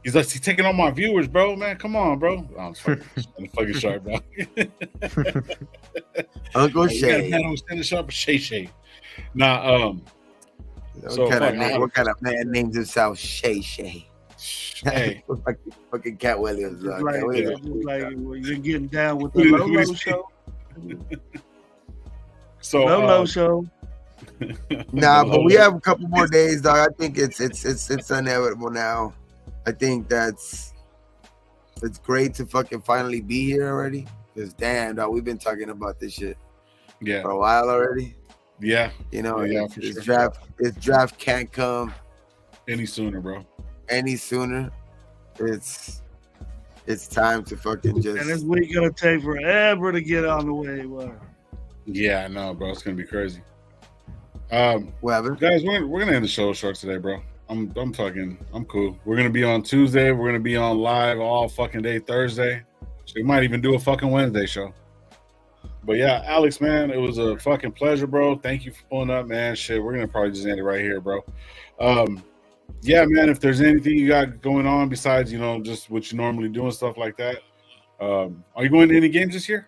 He's like, he's taking all my viewers, bro. Man, come on, bro. Oh, I'm fucking sharp, bro. Uncle Shay. I'm standing sharp with Shay Shay. Nah, what kind of man names himself Shay Shay? Hey, fucking Cat Williams. Like you're getting down with the Lolo show. So Lolo show. Nah, but we have a couple more days, dog. I think it's inevitable now. I think it's great to fucking finally be here already. Because damn, dog, we've been talking about this shit for a while already. Yeah. You know, this draft can't come any sooner, bro. Any sooner. It's time to fucking just. And this week gonna take forever to get on the way. Wow. Yeah, I know, bro. It's gonna be crazy. Whatever. Guys, we're gonna end the show short today, bro. I'm cool. We're gonna be on Tuesday. We're gonna be on live all fucking day Thursday. So we might even do a fucking Wednesday show. But yeah, Alex, man, it was a fucking pleasure, bro. Thank you for pulling up, man. Shit, we're gonna probably just end it right here, bro. Yeah, man, if there's anything you got going on besides, you know, just what you normally do and stuff like that, are you going to any games this year?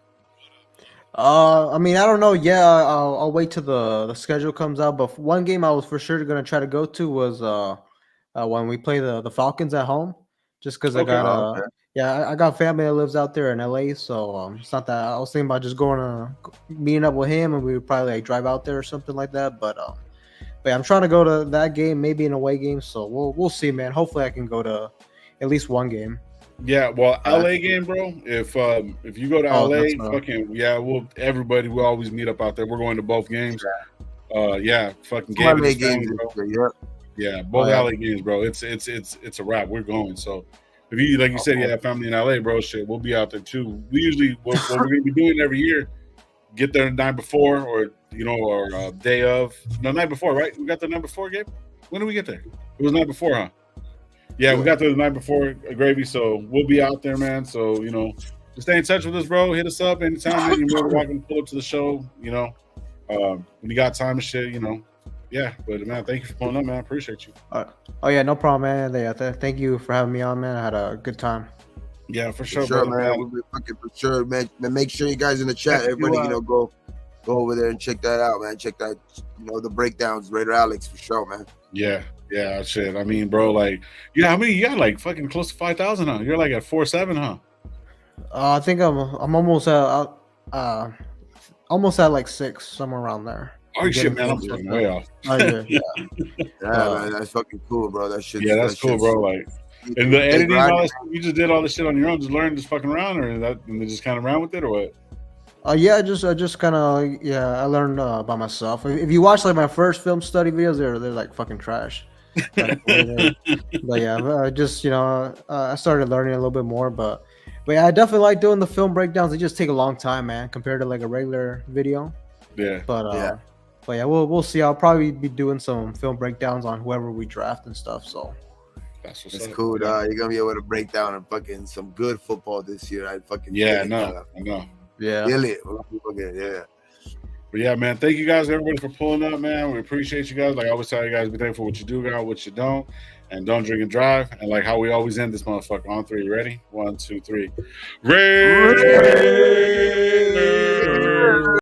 I mean, I don't know. Yeah, I'll wait till the schedule comes out. But one game I was for sure going to try to go to was when we play the Falcons at home. Just because I got family that lives out there in LA, so it's not that I was thinking about just meeting up with him, and we would probably like drive out there or something like that. But I'm trying to go to that game, maybe an away game. So we'll see, man. Hopefully, I can go to at least one game. Yeah, well, LA game, bro. If you go to LA, fucking everybody will always meet up out there. We're going to both games. Fucking game. LA games, bro. Yeah, both LA games, bro. It's a wrap. We're going. So if you like you said, you have family in LA, bro. Shit, we'll be out there too. We usually what we're gonna be doing every year. Get there the night before, or day of. No, night before, right? We got the night before, Gabe. When did we get there? It was the night before, huh? Yeah, we got there the night before, Gravy, so we'll be out there, man. So, just stay in touch with us, bro. Hit us up anytime, man. You're more than welcome to pull up to the show, when you got time and shit, Yeah, but, man, thank you for pulling up, man. I appreciate you. Oh, yeah, no problem, man. Thank you for having me on, man. I had a good time. Yeah, for sure, man. We'll be fucking for sure, man. Make sure you guys in the chat, everybody, go over there and check that out, man. Check that, the breakdowns, Raider Alex, for sure, man. Yeah, shit. I mean, bro, how many? You got like fucking close to 5,000, huh? You're like at 4.7, huh? I think I'm almost at like 6, somewhere around there. Oh shit, man, I'm fucking way off. Yeah. Man, that's fucking cool, bro. That shit. Yeah, that's cool, bro. Like, and the editing, all that stuff, you just did all this shit on your own, just learned just fucking around, or that, and just kind of ran with it, or what? Yeah, I just kind of I learned by myself. If you watch like my first film study videos, they're like fucking trash. But yeah, I just I started learning a little bit more, but yeah, I definitely like doing the film breakdowns. They just take a long time, man, compared to like a regular video. Yeah. But yeah, we'll see. I'll probably be doing some film breakdowns on whoever we draft and stuff. So that's cool, dog. You're gonna be able to break down and fucking some good football this year. I fucking I know. Yeah. Yeah. But yeah, man, thank you guys, everybody, for pulling up, man. We appreciate you guys. Like I always tell you guys, be thankful for what you do, guys, what you don't, and don't drink and drive. And like how we always end this motherfucker on 3. You ready? 1, 2, 3. Raider.